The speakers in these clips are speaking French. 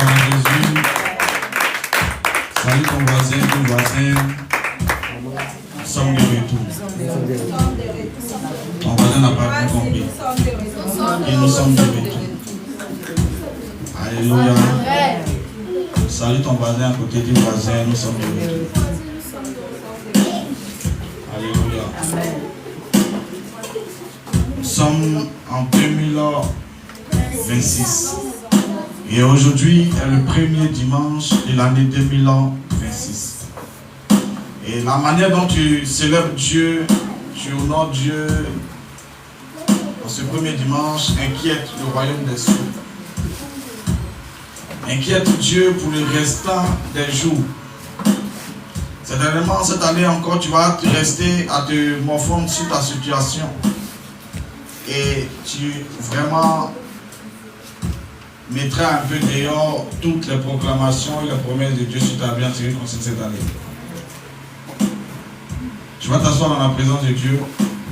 Gloire à Jésus. Salut ton voisin, ton voisin. Nous sommes de retour. Ton voisin n'a pas bien compris. Et nous sommes de retour. Alléluia. Salut ton voisin à côté du voisin, nous sommes de retour. Alléluia. Nous sommes en 2026. Et aujourd'hui est le premier dimanche de l'année 2026. Et la manière dont tu célèbres Dieu, tu honores Dieu en ce premier dimanche, inquiète le royaume des cieux. Inquiète Dieu pour le restant des jours. Certainement, cette année encore, tu vas rester à te morfondre sur ta situation. Et tu vraiment mettras un peu dehors toutes les proclamations et les promesses de Dieu sur ta vie en ce qui concerne cette année. Tu vas t'asseoir dans la présence de Dieu.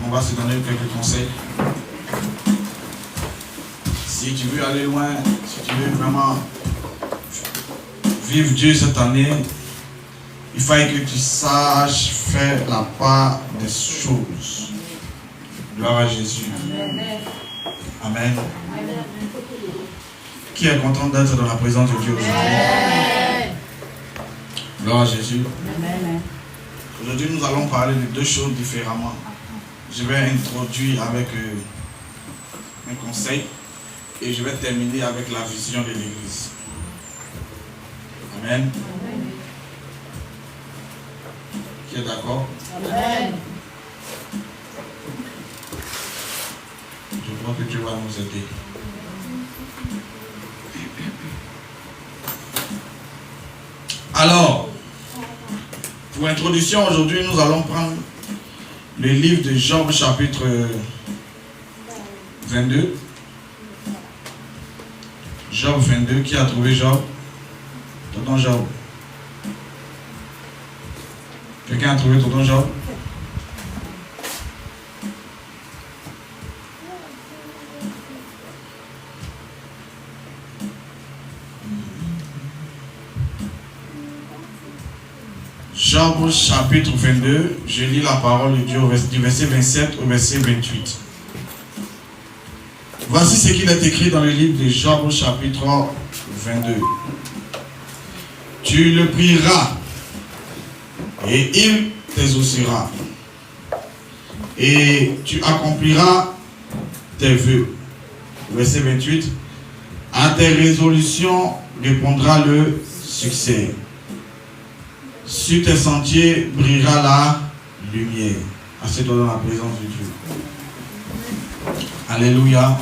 On va se donner quelques conseils. Si tu veux aller loin, si tu veux vraiment vivre Dieu cette année, il faut que tu saches faire la part des choses. Gloire à Jésus. Amen. Qui est content d'être dans la présence de Dieu aujourd'hui? Gloire à Jésus. Aujourd'hui, nous allons parler de deux choses différemment. Je vais introduire avec un conseil et je vais terminer avec la vision de l'Église. Amen. Qui est d'accord? Amen. Je crois que Dieu va nous aider. Alors, pour introduction, aujourd'hui, nous allons prendre le livre de Job, chapitre 22. Job 22, qui a trouvé Job? Tonton Job. Quelqu'un a trouvé tonton Job? Job chapitre 22, je lis la parole de Dieu du verset 27 au verset 28. Voici ce qu'il est écrit dans le livre de Job chapitre 22. Tu le prieras et il t'exaucera. Et tu accompliras tes vœux. Verset 28. À tes résolutions répondra le succès. Sur tes sentiers brillera la lumière. Assieds-toi dans la présence de Dieu. Alléluia.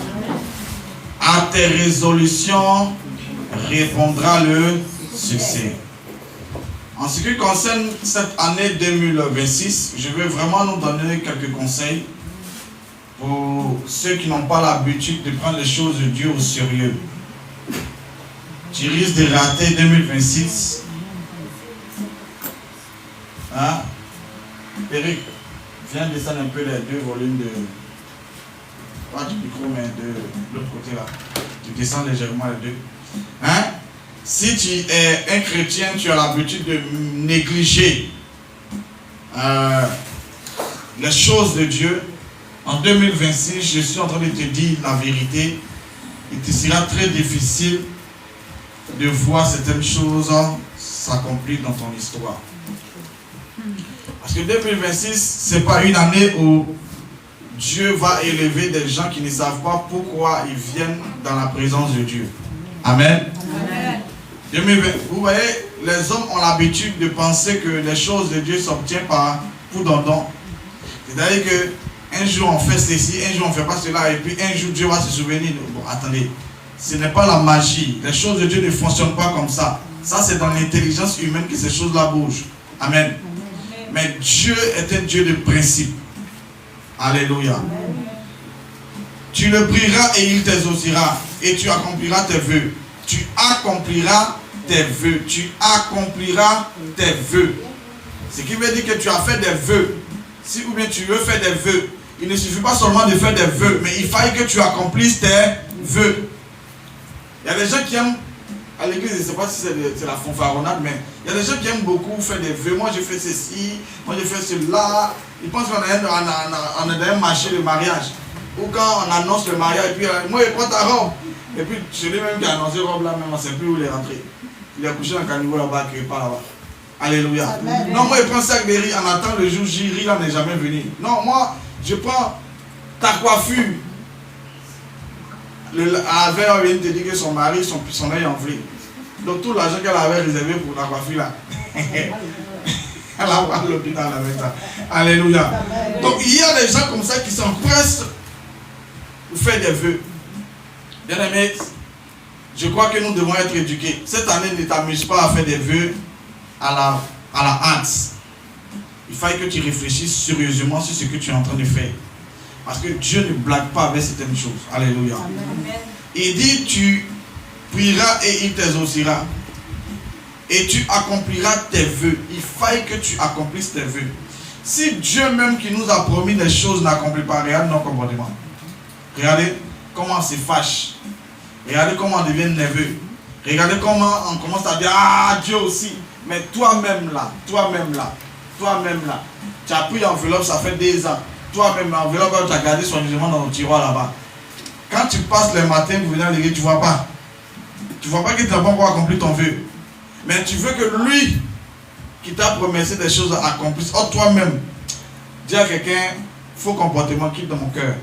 À tes résolutions répondra le succès. En ce qui concerne cette année 2026, je vais vraiment nous donner quelques conseils pour ceux qui n'ont pas l'habitude de prendre les choses de Dieu au sérieux. Tu risques de rater 2026. Hein? Eric, viens descendre un peu les deux volumes de... Pas du micro, mais de l'autre côté là. Tu descends légèrement les deux. Hein? Si tu es un chrétien, tu as l'habitude de négliger les choses de Dieu. En 2026, je suis en train de te dire la vérité. Il te sera très difficile de voir certaines choses s'accomplir dans ton histoire. Parce que 2026, ce n'est pas une année où Dieu va élever des gens qui ne savent pas pourquoi ils viennent dans la présence de Dieu. Amen. Amen. 2020, vous voyez, les hommes ont l'habitude de penser que les choses de Dieu s'obtiennent par coup d'endon. C'est-à-dire qu'un jour on fait ceci, un jour on ne fait pas cela, et puis un jour Dieu va se souvenir. Bon, attendez, ce n'est pas la magie. Les choses de Dieu ne fonctionnent pas comme ça. Ça, c'est dans l'intelligence humaine que ces choses-là bougent. Amen. Mais Dieu est un Dieu de principe. Alléluia. Amen. Tu le prieras et il t'exaucera. Et tu accompliras tes vœux. Tu accompliras tes vœux. Tu accompliras tes vœux. Ce qui veut dire que tu as fait des vœux. Si ou bien tu veux faire des vœux, il ne suffit pas seulement de faire des vœux, mais il faut que tu accomplisses tes vœux. Il y a des gens qui aiment à l'église, je ne sais pas si c'est la fanfaronnade, mais il y a des gens qui aiment beaucoup faire des vœux. Moi, j'ai fait ceci, moi, j'ai fait cela. Ils pensent qu'on est dans un marché de mariage. Ou quand on annonce le mariage, et puis moi, il prend ta robe. Et puis, celui même qui a annoncé robe là, même, on ne sait plus où il est rentré. Il a couché dans le caniveau là-bas, qui n'est pas là-bas. Alléluia. Amen. Non, moi, je prends un sac de riz en attendant le jour J, riz là n'est jamais venu. Non, moi, je prends ta coiffure. Avec, on vient de te dire que son mari, son œil enflé. Donc, tout l'argent qu'elle avait réservé pour la coiffure là, elle a à l'hôpital avec ça. Alléluia. Amen. Donc, il y a des gens comme ça qui s'empressent pour faire des vœux. Bien aimé, je crois que nous devons être éduqués. Cette année, ne t'amuse pas à faire des vœux à la hâte. Il faut que tu réfléchisses sérieusement sur ce que tu es en train de faire. Parce que Dieu ne blague pas avec certaines choses. Alléluia. Amen. Il dit, tu prieras et il t'exaucera. Et tu accompliras tes vœux. Il faut que tu accomplisses tes vœux. Si Dieu même qui nous a promis des choses n'accomplit pas, regarde nos comportements. Regardez comment on se fâche. Regardez comment on devient nerveux. Regardez comment on commence à dire, ah, Dieu aussi. Mais toi-même là, tu as pris l'enveloppe, ça fait 2 ans. Toi-même, l'enveloppe, tu as gardé soigneusement dans ton tiroir là-bas. Quand tu passes le matin pour venir à l'église, tu ne vois pas. Tu ne vois pas que tu n'as pas encore accompli ton vœu. Mais tu veux que lui, qui t'a promis des choses accomplissent, oh toi-même, dis à quelqu'un, faux comportement quitte dans mon cœur.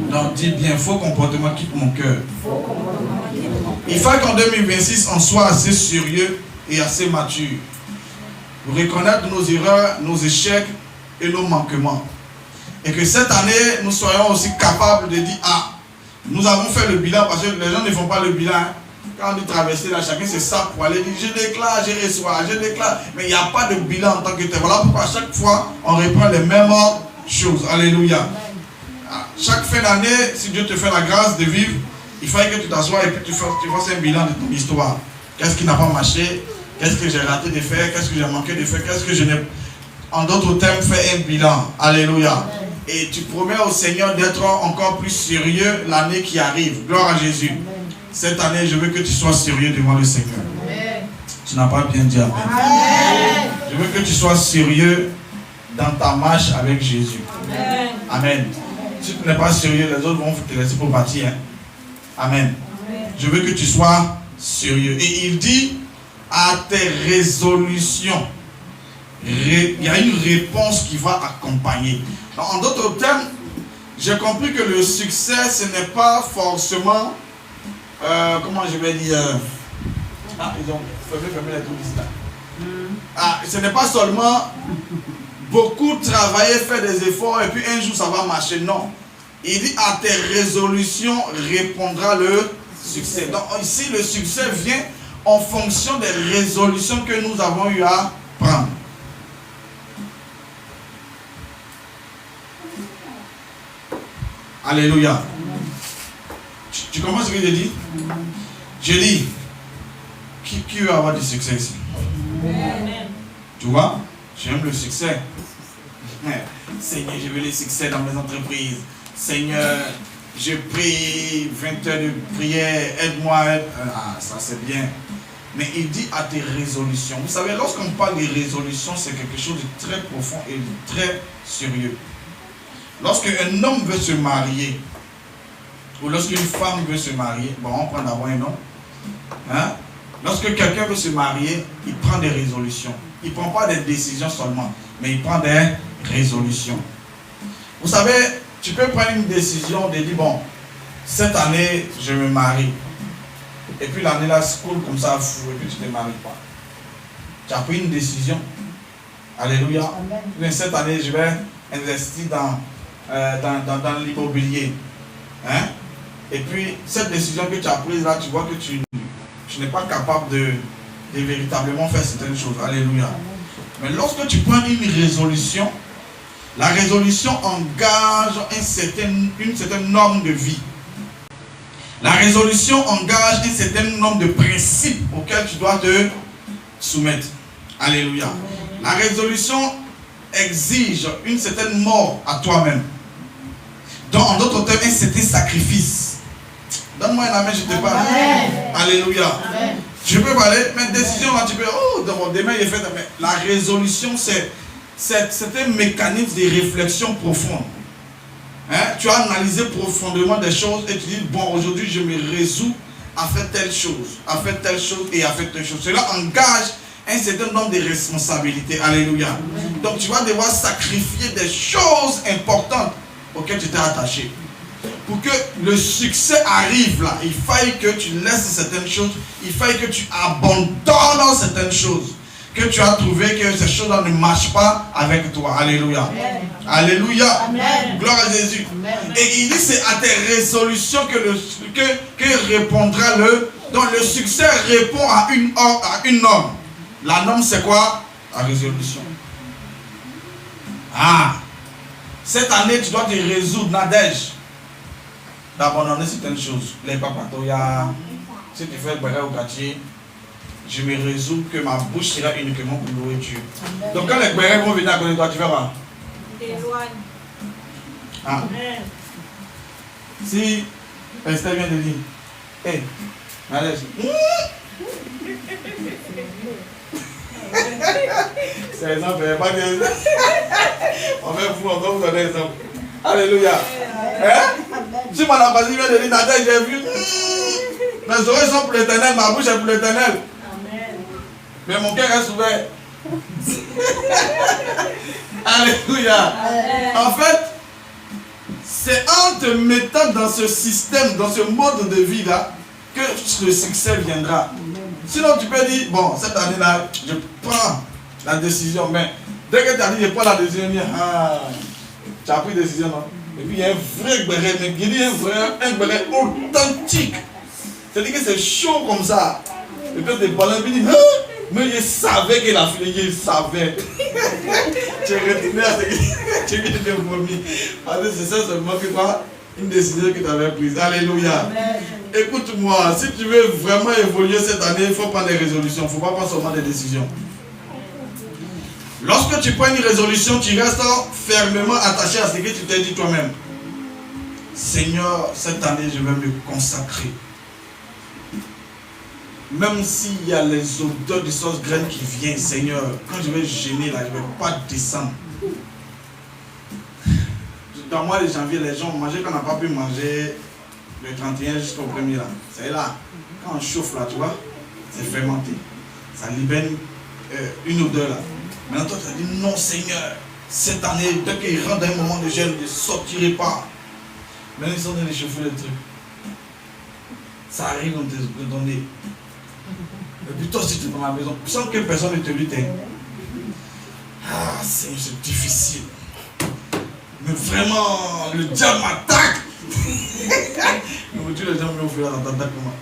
Non, dis bien, faux comportement quitte mon cœur. Il faut qu'en 2026, on soit assez sérieux et assez mature pour reconnaître nos erreurs, nos échecs et nos manquements. Et que cette année, nous soyons aussi capables de dire, ah, nous avons fait le bilan, parce que les gens ne font pas le bilan. Hein. Quand on dit traverser là, chacun c'est ça pour aller dire, je déclare, je reçois, je déclare. Mais il n'y a pas de bilan en tant que tel. Voilà pourquoi à chaque fois, on reprend les mêmes choses. Alléluia. Chaque fin d'année, si Dieu te fait la grâce de vivre, il faut que tu t'assoies et puis tu fasses un bilan de ton histoire. Qu'est-ce qui n'a pas marché? Qu'est-ce que j'ai raté de faire? Qu'est-ce que j'ai manqué de faire? Qu'est-ce que je n'ai... En d'autres termes, fais un bilan. Alléluia. Et tu promets au Seigneur d'être encore plus sérieux l'année qui arrive. Gloire à Jésus. Cette année, je veux que tu sois sérieux devant le Seigneur. Amen. Tu n'as pas bien dit amen. Amen. Je veux que tu sois sérieux dans ta marche avec Jésus. Amen. Amen. Si tu n'es pas sérieux, les autres vont te laisser pour partir. Hein? Amen. Amen. Je veux que tu sois sérieux. Et il dit à tes résolutions, il y a une réponse qui va accompagner. En d'autres termes, j'ai compris que le succès, ce n'est pas forcément, comment je vais dire, ils ont fermé les touristes là. Ce n'est pas seulement beaucoup travailler, faire des efforts et puis un jour ça va marcher. Non. Il dit à tes résolutions répondra le succès. Donc ici le succès vient en fonction des résolutions que nous avons eu à prendre. Alléluia. Tu comprends ce que je dis? Je dis, qui veut avoir du succès ici? Amen. Tu vois? J'aime le succès. Seigneur, je veux le succès dans mes entreprises. Seigneur, je prie 20 heures de prière, aide-moi. Ah, ça c'est bien. Mais il dit à tes résolutions. Vous savez, lorsqu'on parle de résolutions, c'est quelque chose de très profond et de très sérieux. Lorsqu'un homme veut se marier, ou lorsqu'une femme veut se marier, bon, on prend d'abord un homme. Hein? Lorsque quelqu'un veut se marier, il prend des résolutions. Il ne prend pas des décisions seulement, mais il prend des résolutions. Vous savez, tu peux prendre une décision de dire, bon, cette année, je me marie. Et puis l'année là se coule comme ça, fou, et puis tu ne te maries pas. Tu as pris une décision. Alléluia. Amen. Cette année, je vais investir dans l'immobilier. Hein? Et puis, cette décision que tu as prise là, tu vois que tu n'es pas capable de véritablement faire certaines choses. Alléluia. Mais lorsque tu prends une résolution, la résolution engage une certaine norme de vie. La résolution engage un certain nombre de principes auxquels tu dois te soumettre. Alléluia. La résolution exige une certaine mort à toi-même. Donc, en d'autres termes, un certain sacrifice. Donne-moi un amen, je te parle. Amen. Alléluia. Amen. Je peux parler, mais décision là, tu peux, oh, demain il est fait. Mais la résolution, c'est un mécanisme de réflexion profonde. Hein? Tu as analysé profondément des choses et tu dis, bon, aujourd'hui je me résous à faire telle chose, à faire telle chose et à faire telle chose. Cela engage un certain nombre de responsabilités. Alléluia. Donc tu vas devoir sacrifier des choses importantes auxquelles tu t'es attaché. Pour que le succès arrive là, il faille que tu laisses certaines choses, il faille que tu abandonnes certaines choses, que tu as trouvé que ces choses-là ne marchent pas avec toi. Alléluia. Amen. Alléluia. Amen. Gloire à Jésus. Amen. Et il dit c'est à tes résolutions que répondra donc le succès répond à une norme. La norme c'est quoi? La résolution. Ah, cette année tu dois te résoudre, Nadège, d'abandonner certaines choses. Les papatoya, si tu fais le au quartier, je me résous que ma bouche sera uniquement pour louer Dieu. Donc quand les bérais vont venir à côté de toi, tu verras. Ah. Si Esther vient de dire, hé, Nadège, c'est exemple, pas de... On va vous donner exemple. Alléluia. Hein? Si mon ambassadeur vient de dire, Nadège, j'ai vu, mes oreilles sont pour l'éternel, ma bouche est pour l'éternel. Mais mon cœur est ouvert. Alléluia. En fait, c'est en te mettant dans ce système, dans ce mode de vie là, que le succès viendra. Sinon tu peux dire, bon, cette année-là, je prends la décision, mais dès que tu as dit, je prends la décision, tu as pris la décision, non? Et puis il y a un vrai béret, mais il y a un béret authentique. C'est-à-dire que c'est chaud comme ça. Et puis des ballons, il dit, mais il savait qu'il a fini, il savait. Tu es retourné à ce que tu viens de vomir. Parce que c'est ça seulement que toi, une décision que tu avais prise. Alléluia. Écoute-moi, si tu veux vraiment évoluer cette année, il faut prendre des résolutions. Il ne faut pas prendre seulement des décisions. Lorsque tu prends une résolution, tu restes fermement attaché à ce que tu t'es dit toi-même. Seigneur, cette année, je vais me consacrer. Même s'il y a les odeurs de sauce graine qui viennent, Seigneur, quand je vais gêner là, je ne vais pas descendre. Dans le mois de janvier, les gens ont mangé qu'on n'a pas pu manger le 31 jusqu'au 1er là. C'est là. Quand on chauffe là, tu vois, c'est fermenté. Ça libère une odeur là. Maintenant, toi, tu as dit non, Seigneur, cette année, dès qu'il rentre dans un moment de jeûne, je ne sortirai pas. Maintenant, ils sont en train de chauffer le truc. Ça arrive dans te donner. Et puis toi, si tu es dans la maison, sans que personne ne te lutte. Ah, c'est difficile. Mais vraiment, le diable m'attaque. Le diable me ouvre dans ta tête comment.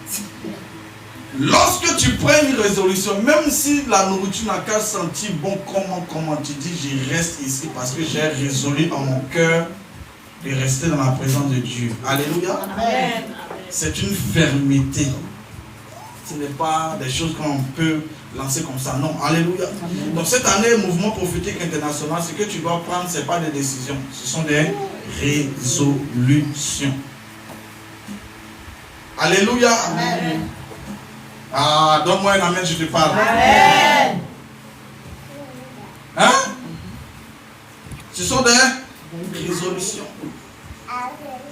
Lorsque tu prends une résolution, même si la nourriture n'a qu'à sentir bon, comment tu dis, je reste ici parce que j'ai résolu en mon cœur de rester dans la présence de Dieu. Alléluia. Amen. C'est une fermeté. Ce n'est pas des choses qu'on peut lancer comme ça. Non. Alléluia. Donc cette année, mouvement prophétique international, ce que tu dois prendre, ce n'est pas des décisions. Ce sont des résolutions. Alléluia. Amen. Ah, donne-moi un amen, je te parle. Amen. Hein? Ce sont des résolutions.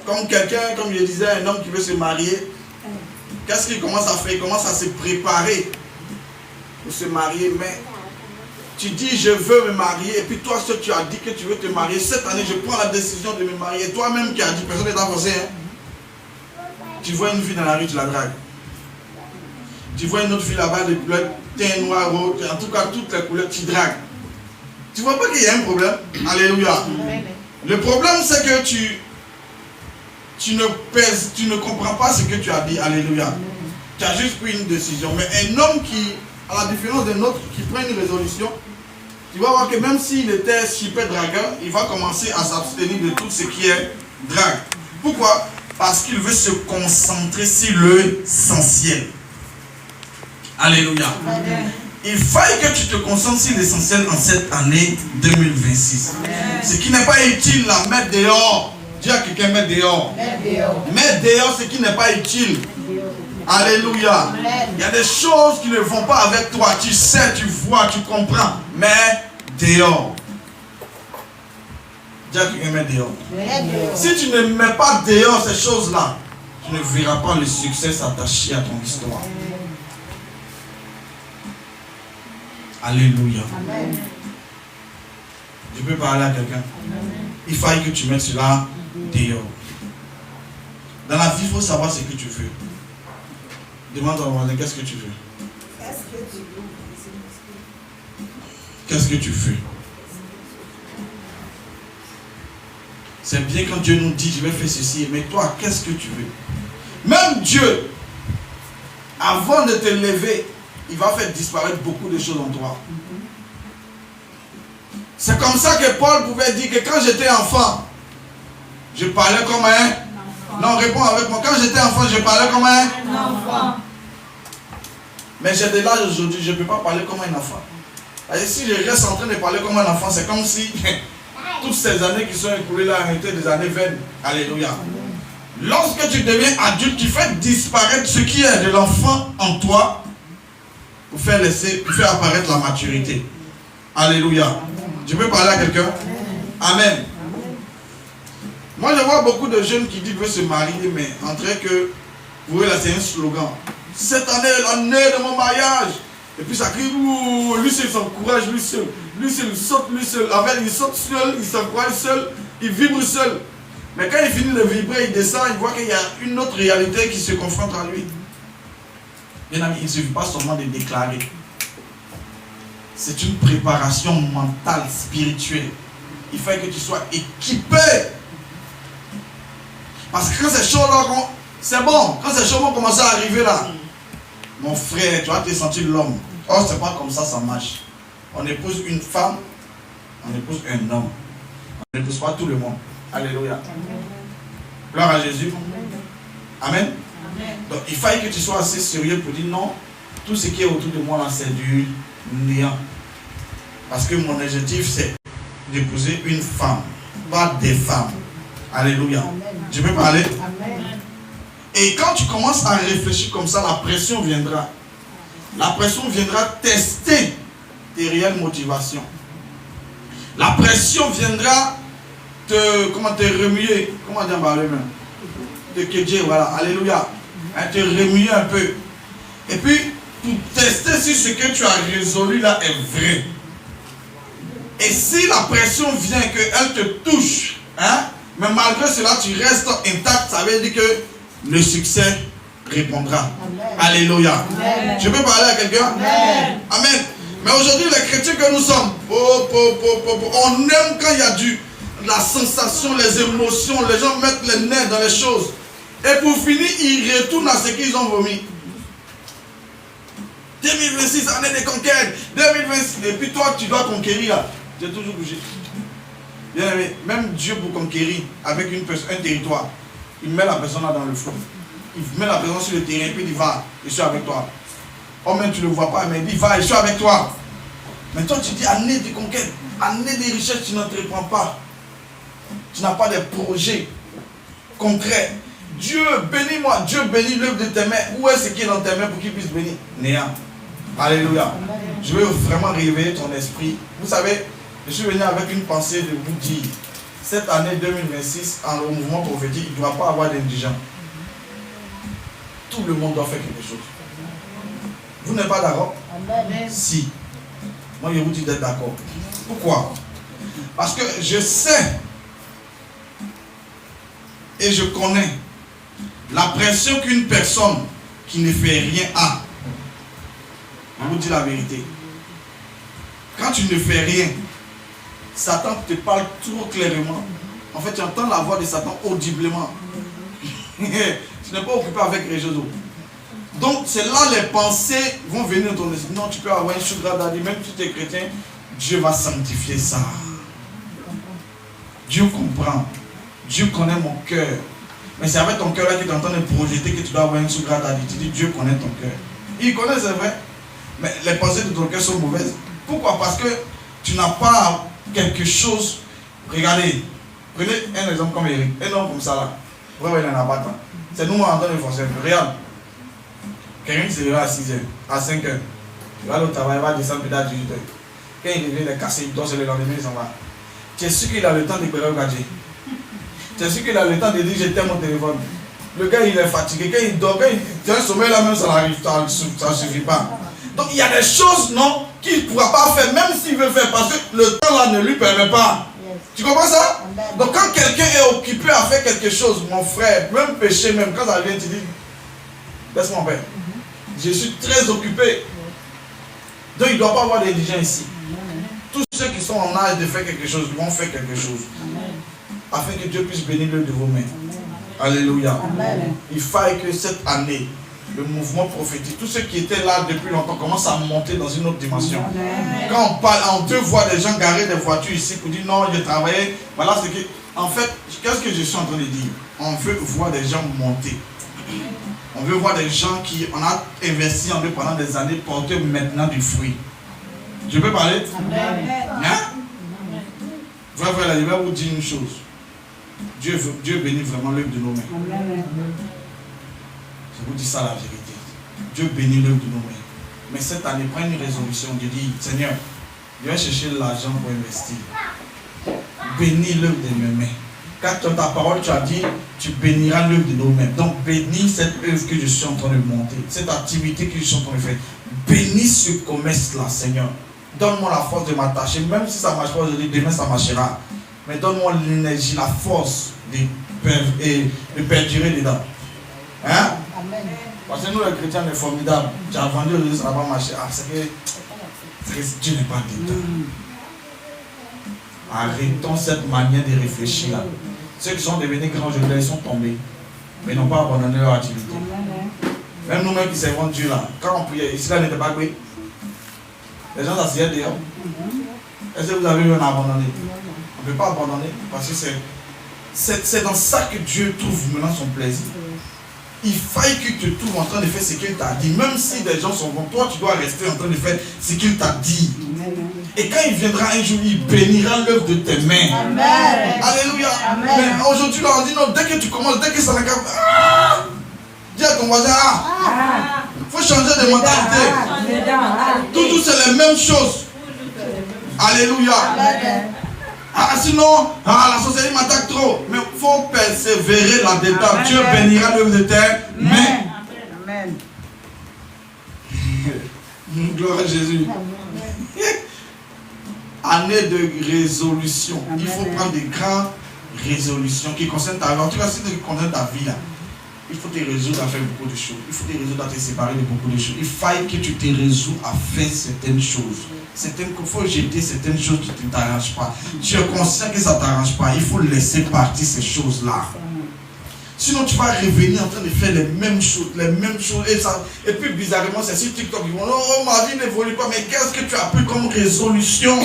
Comme quelqu'un, comme je disais, un homme qui veut se marier, qu'est-ce qu'il commence à faire? Il commence à se préparer pour se marier, mais tu dis je veux me marier, et puis toi, ce que tu as dit que tu veux te marier, cette année je prends la décision de me marier, toi-même qui as dit, personne n'est forcé, hein? Tu vois une fille dans la rue, tu la dragues. Tu vois une autre fille là-bas, de couleur teint noir, rose, en tout cas toutes les couleurs, tu dragues. Tu vois pas qu'il y a un problème? Alléluia. Le problème c'est que tu ne comprends pas ce que tu as dit. Alléluia. Tu as juste pris une décision. Mais un homme qui, à la différence d'un autre, qui prend une résolution, tu vas voir que même s'il était super dragueur, il va commencer à s'abstenir de tout ce qui est drague. Pourquoi? Parce qu'il veut se concentrer sur l'essentiel. Alléluia. Amen. Il faille que tu te concentres sur l'essentiel en cette année 2026. Amen. Ce qui n'est pas utile, la mettre dehors. Dis à quelqu'un, mets dehors. Mets dehors ce qui n'est pas utile. Alléluia. Il y a des choses qui ne vont pas avec toi. Tu sais, tu vois, tu comprends. Mets dehors. Dis à quelqu'un, mets dehors. Si tu ne mets pas dehors ces choses-là, tu ne verras pas le succès s'attacher à ton histoire. Alléluia. Amen. Je peux parler à quelqu'un. Il faille que tu mettes cela dehors. Dans la vie, il faut savoir ce que tu veux. Demande à ton voisin, qu'est-ce que tu veux? Qu'est-ce que tu veux? C'est bien quand Dieu nous dit, je vais faire ceci, mais toi, qu'est-ce que tu veux? Même Dieu, avant de te lever, il va faire disparaître beaucoup de choses en toi. C'est comme ça que Paul pouvait dire que quand j'étais enfant, je parlais comme un enfant. Non, réponds avec moi. Quand j'étais enfant, je parlais comme un enfant. Mais j'ai de l'âge aujourd'hui, je ne peux pas parler comme un enfant. Et si je reste en train de parler comme un enfant, c'est comme si toutes ces années qui sont écoulées là étaient des années vaines. Alléluia. Lorsque tu deviens adulte, tu fais disparaître ce qui est de l'enfant en toi pour faire apparaître la maturité. Alléluia. Je peux parler à quelqu'un? Amen. Moi, je vois beaucoup de jeunes qui disent qu'ils veulent se marier, mais entre que, vous voyez là, c'est un slogan. Cette année est l'année de mon mariage. Et puis ça crie, lui seul, il s'encourage, lui seul. Lui seul, il saute, lui seul. Avec, il saute seul, il s'encourage seul, il vibre seul. Mais quand il finit de vibrer, il descend, il voit qu'il y a une autre réalité qui se confronte à lui. Bien amis, il ne suffit pas seulement de déclarer. C'est une préparation mentale, spirituelle. Il faut que tu sois équipé. Parce que quand ces choses-là, c'est bon. Quand ces choses vont commencer à arriver là, mon frère, tu vas te sentir l'homme. Or, c'est pas comme ça, ça marche. On épouse une femme, on épouse un homme. On n'épouse pas tout le monde. Alléluia. Gloire à Jésus. Amen. Donc, il faut que tu sois assez sérieux pour dire non, tout ce qui est autour de moi là, c'est du néant. Parce que mon objectif, c'est d'épouser une femme, pas des femmes. Alléluia. Amen. Je peux parler? Amen. Et quand tu commences à réfléchir comme ça, la pression viendra. La pression viendra tester tes réelles motivations. La pression viendra te remuer. Comment dire par le même? Te kedjer, voilà. Alléluia. Te remuer un peu. Et puis, pour tester si ce que tu as résolu là est vrai. Et si la pression vient, qu'elle te touche, hein, mais malgré cela, tu restes intact, ça veut dire que le succès répondra. Amen. Alléluia. Amen. Je peux parler à quelqu'un? Amen. Amen. Mais aujourd'hui, les chrétiens que nous sommes, on aime quand il y a la sensation, les émotions, les gens mettent les nerfs dans les choses. Et pour finir, ils retournent à ce qu'ils ont vomi. 2026, année de conquête. 2026, et puis toi, tu dois conquérir. J'ai toujours bougé. Bien aimé, même Dieu pour conquérir avec un territoire, il met la personne là dans le feu. Il met la personne sur le terrain, puis il dit va, je suis avec toi. Oh, même tu ne le vois pas, mais il dit va, je suis avec toi. Mais toi, tu dis année de conquête, année de richesse, tu n'entreprends pas. Tu n'as pas de projet concret. Dieu bénis-moi, Dieu bénis l'œuvre de tes mains. Où est ce qui est dans tes mains pour qu'il puisse bénir? Néant. Alléluia. Je veux vraiment réveiller ton esprit. Vous savez, je suis venu avec une pensée de vous dire, cette année 2026, en le mouvement prophétique, il ne doit pas avoir d'indigents. Tout le monde doit faire quelque chose. Vous n'êtes pas d'accord? Si. Moi, je vous dis d'être d'accord. Pourquoi? Parce que je sais et je connais la pression qu'une personne qui ne fait rien a. Je vous dis la vérité. Quand tu ne fais rien, Satan te parle trop clairement. En fait, tu entends la voix de Satan audiblement. Tu n'es pas occupé avec les réseaux. Donc, c'est là les pensées vont venir dans ton esprit. Non, tu peux avoir une sugar daddy, même si tu es chrétien, Dieu va sanctifier ça. Dieu comprend. Dieu connaît mon cœur. Mais c'est avec ton cœur là qu'il est en train de projeter que tu dois avoir une sugar daddy. Tu dis, Dieu connaît ton cœur. Il connaît, c'est vrai. Mais les pensées de ton cœur sont mauvaises. Pourquoi? Parce que tu n'as pas quelque chose. Regardez, Prenez un exemple comme Eric, un homme comme ça là. Vous voyez, il en a pas tant. C'est nous en train de forcer. Regarde. Quelqu'un qui se lève à 6h, à 5h. Il va aller au travail, il va descendre peut-être à 18h. Quand il revient, il est cassé, il dort sur le lendemain, il s'en va. Tu es sûr qu'il a le temps d'éclairer au gadget. Tu es sûr qu'il a le temps de dire je t'aime au téléphone. Le gars il est fatigué, quand il dort, quand il a un sommeil là même, ça n'arrive, ça ne suffit pas. Donc il y a des choses non qu'il ne pourra pas faire, même s'il veut faire, parce que le temps là ne lui permet pas. Tu comprends ça? Donc quand quelqu'un est occupé à faire quelque chose, mon frère, même péché, même quand ça vient, tu dis, laisse-moi en paix. Je suis très occupé. Donc il ne doit pas avoir d'indigents ici. Tous ceux qui sont en âge de faire quelque chose vont faire quelque chose. Afin que Dieu puisse bénir l'œuvre de vos mains. Alléluia. Amen. Il faille que cette année, le mouvement prophétique, tous ceux qui étaient là depuis longtemps commencent à monter dans une autre dimension. Amen. Quand on parle, on peut voir des gens garer des voitures ici pour dire non, j'ai travaillé. Voilà ce que. En fait, qu'est-ce que je suis en train de dire? On veut voir des gens monter. On veut voir des gens qui on a investi en eux pendant des années porter maintenant du fruit. Je peux parler? Amen. Hein? Frère, je vais vous dire une chose. Dieu bénit vraiment l'œuvre de nos mains. Amen. Je vous dis ça la vérité. Dieu bénit l'œuvre de nos mains. Mais cette année, prends une résolution. Je dis, Seigneur, je vais chercher l'argent pour investir. Bénis l'œuvre de mes mains. Car dans ta parole, tu as dit, tu béniras l'œuvre de nos mains. Donc, bénis cette œuvre que je suis en train de monter. Cette activité que je suis en train de faire. Bénis ce commerce-là, Seigneur. Donne-moi la force de m'attacher. Même si ça ne marche pas aujourd'hui, demain ça marchera. Mais donne-moi l'énergie, la force de perdurer dedans. Hein? Amen. Parce que nous, les chrétiens, on est formidables. Tu as vendu aujourd'hui, ça n'a pas marché. Ah, c'est que Dieu n'est pas dedans. Arrêtons cette manière de réfléchir là. Ceux qui sont devenus grands aujourd'hui, ils sont tombés. Mais ils n'ont pas abandonné leur activité. Même nous-mêmes qui servons Dieu là, quand on priait, ici là n'était pas goué. Les gens s'asseyaient dehors. Est-ce que vous avez eu un abandonné? On ne peut pas abandonner parce que c'est dans ça que Dieu trouve maintenant son plaisir. Il faille que tu te trouves en train de faire ce qu'il t'a dit. Même si des gens sont bons, toi tu dois rester en train de faire ce qu'il t'a dit. Et quand il viendra un jour, il bénira l'œuvre de tes mains. Amen. Alléluia. Amen. Mais aujourd'hui, là, on dit non, dès que tu commences, dès que ça n'a qu'à. Dis à ton voisin, il faut changer de mentalité. Toujours c'est les mêmes choses. Alléluia. Amen. Sinon, la société m'attaque trop. Mais il faut persévérer là-dedans. Dieu bénira l'œuvre de tes mains. Amen. Gloire à Jésus. Année de résolution. Amen. Il faut prendre des grandes résolutions qui concernent ta vie. En tout cas, si tu concerne ta vie, là, il faut te résoudre à faire beaucoup de choses. Il faut te résoudre à te séparer de beaucoup de choses. Il faille que tu te résous à faire certaines choses. Il faut jeter certaines choses qui ne t'arrangent pas. Tu es conscient que ça ne t'arrange pas. Il faut laisser partir ces choses-là. Sinon, tu vas revenir en train de faire les mêmes choses. Et puis, bizarrement, c'est sur TikTok. Ils vont dire, oh, ma vie n'évolue pas. Mais qu'est-ce que tu as pris comme résolution?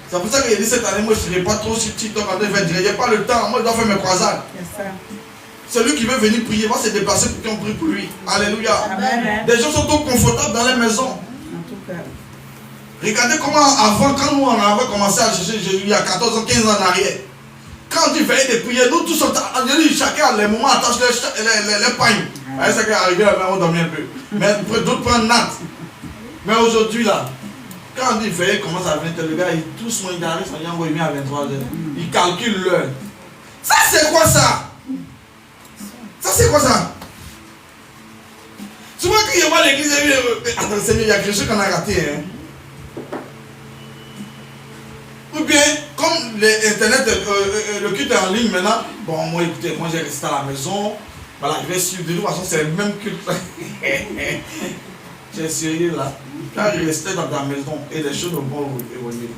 C'est pour ça que j'ai dit cette année, moi, je ne serai pas trop sur TikTok en train de faire dire, il n'y a pas le temps. Moi, je dois faire mes croisades. Celui qui veut venir prier va se déplacer pour qu'on prie pour lui. Alléluia. Amen. Des gens sont trop confortables dans les maisons. En tout cas. Regardez comment avant, quand nous on avait commencé à chercher Jésus, il y a 14 ans, 15 ans en arrière. Quand on dit veille de prière, nous tous, chacun a les moments attache les pagnes. C'est qu'à arriver là, on dormit un peu. Mais d'autres prennent natte. Mais aujourd'hui là, quand on dit veille, commence à venir, le gars, tous il arrive, il vient à 23h. Il calcule l'heure. Ça c'est quoi ça? Ça c'est quoi ça? Souvent quand il voit l'église, attends Seigneur, il y a quelque chose qu'on a raté. Hein? Ou bien, comme l'internet, le culte est en ligne maintenant, bon moi écoutez, moi j'ai resté à la maison, voilà, je vais suivre, de toute façon c'est le même culte. J'ai essayé là, quand il restait dans ta maison et les choses vont évoluer.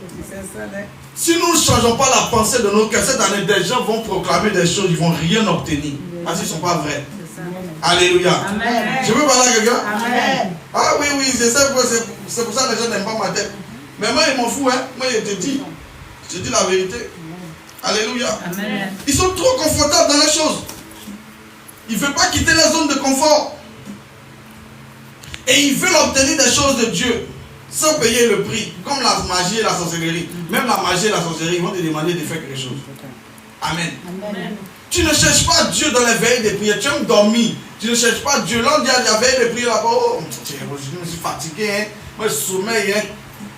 Si nous ne changeons pas la pensée de nos cœurs, cette année des gens vont proclamer des choses, ils ne vont rien obtenir. Parce qu'ils ne sont pas vrais. Alléluia. Amen. Je veux parler à quelqu'un? Ah oui, c'est pour ça que les gens n'aiment pas ma tête. Mais moi, ils m'en foutent, hein. Moi, je te dis la vérité. Alléluia. Amen. Ils sont trop confortables dans les choses. Ils ne veulent pas quitter la zone de confort. Et ils veulent obtenir des choses de Dieu sans payer le prix. Comme la magie et la sorcellerie. Même la magie et la sorcellerie, ils vont te demander de faire quelque chose. Amen. Amen. Tu ne cherches pas Dieu dans les veilles de prière. Tu aimes dormir. Tu ne cherches pas Dieu. Là, on dit à la veille de prière là-bas. Oh, je me suis fatigué. Hein. Moi, je sommeille. Hein.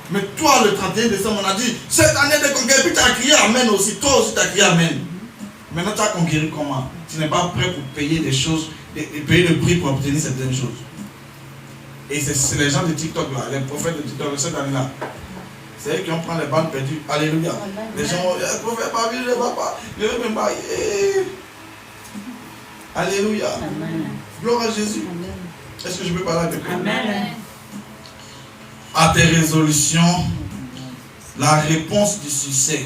Mais toi, le 31 décembre, on a dit cette année de conquérir. Puis tu as crié Amen aussi. Toi aussi, tu as crié Amen. Maintenant, tu as conquéri comment? Tu n'es pas prêt pour payer des choses, payer le prix pour obtenir certaines choses. Et c'est les gens de TikTok là, les prophètes de TikTok cette année-là. C'est eux qui ont pris les balles perdues. Alléluia. Les gens vont dire, prophète, pas vu, je ne vais pas. Je vais me marier. Alléluia. Amen. Gloire à Jésus. Amen. Est-ce que je peux parler avec vous? Amen. À tes résolutions, la réponse du succès,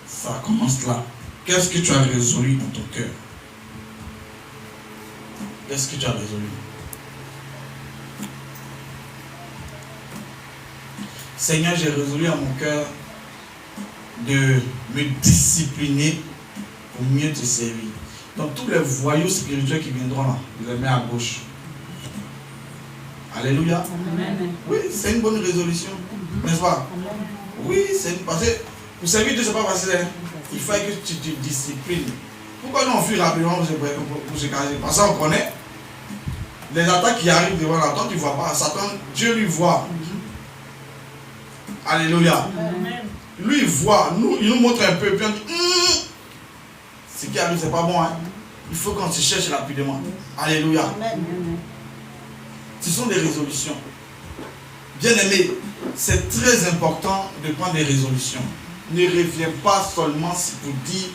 ça commence là. Qu'est-ce que tu as résolu dans ton cœur? Qu'est-ce que tu as résolu? Seigneur, j'ai résolu à mon cœur de me discipliner pour mieux te servir. Donc tous les voyous spirituels qui viendront là, je les mets à gauche. Alléluia. Amen. Oui, c'est une bonne résolution. N'est-ce pas? Oui, c'est parce que pour servir Dieu, ce n'est pas facile. Hein? Il faut que tu te disciplines. Pourquoi nous on fuit rapidement pour se cacher? Parce qu'on connaît les attaques qui arrivent devant la tente, tu ne vois pas. Satan, Dieu lui voit. Alléluia. Amen. Lui, il voit. Il nous montre un peu. Puis on dit, ce qui arrive, ce n'est pas bon. Hein? Il faut qu'on se cherche rapidement. Alléluia. Amen. Ce sont des résolutions. Bien aimé, c'est très important de prendre des résolutions. Ne reviens pas seulement pour dire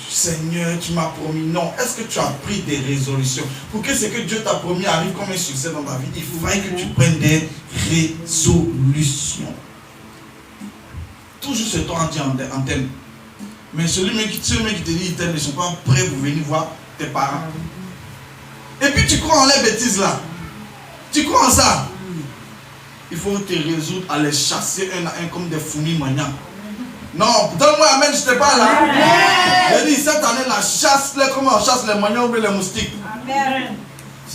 Seigneur, tu m'as promis. Non, est-ce que tu as pris des résolutions? Pour que ce que Dieu t'a promis arrive comme un succès dans ta vie, il faudrait que tu prennes des résolutions. Toujours ce temps en thème. Mais celui qui te dit il t'aime, ils ne sont pas prêts pour venir voir tes parents. Et puis tu crois en les bêtises là. Tu crois en ça? Il faut te résoudre à les chasser un à un comme des fourmis maniants. Non, donne-moi amen, je ne sais pas là. J'ai dit cette année, la chasse, comme on chasse les maniants ou les moustiques. Amen.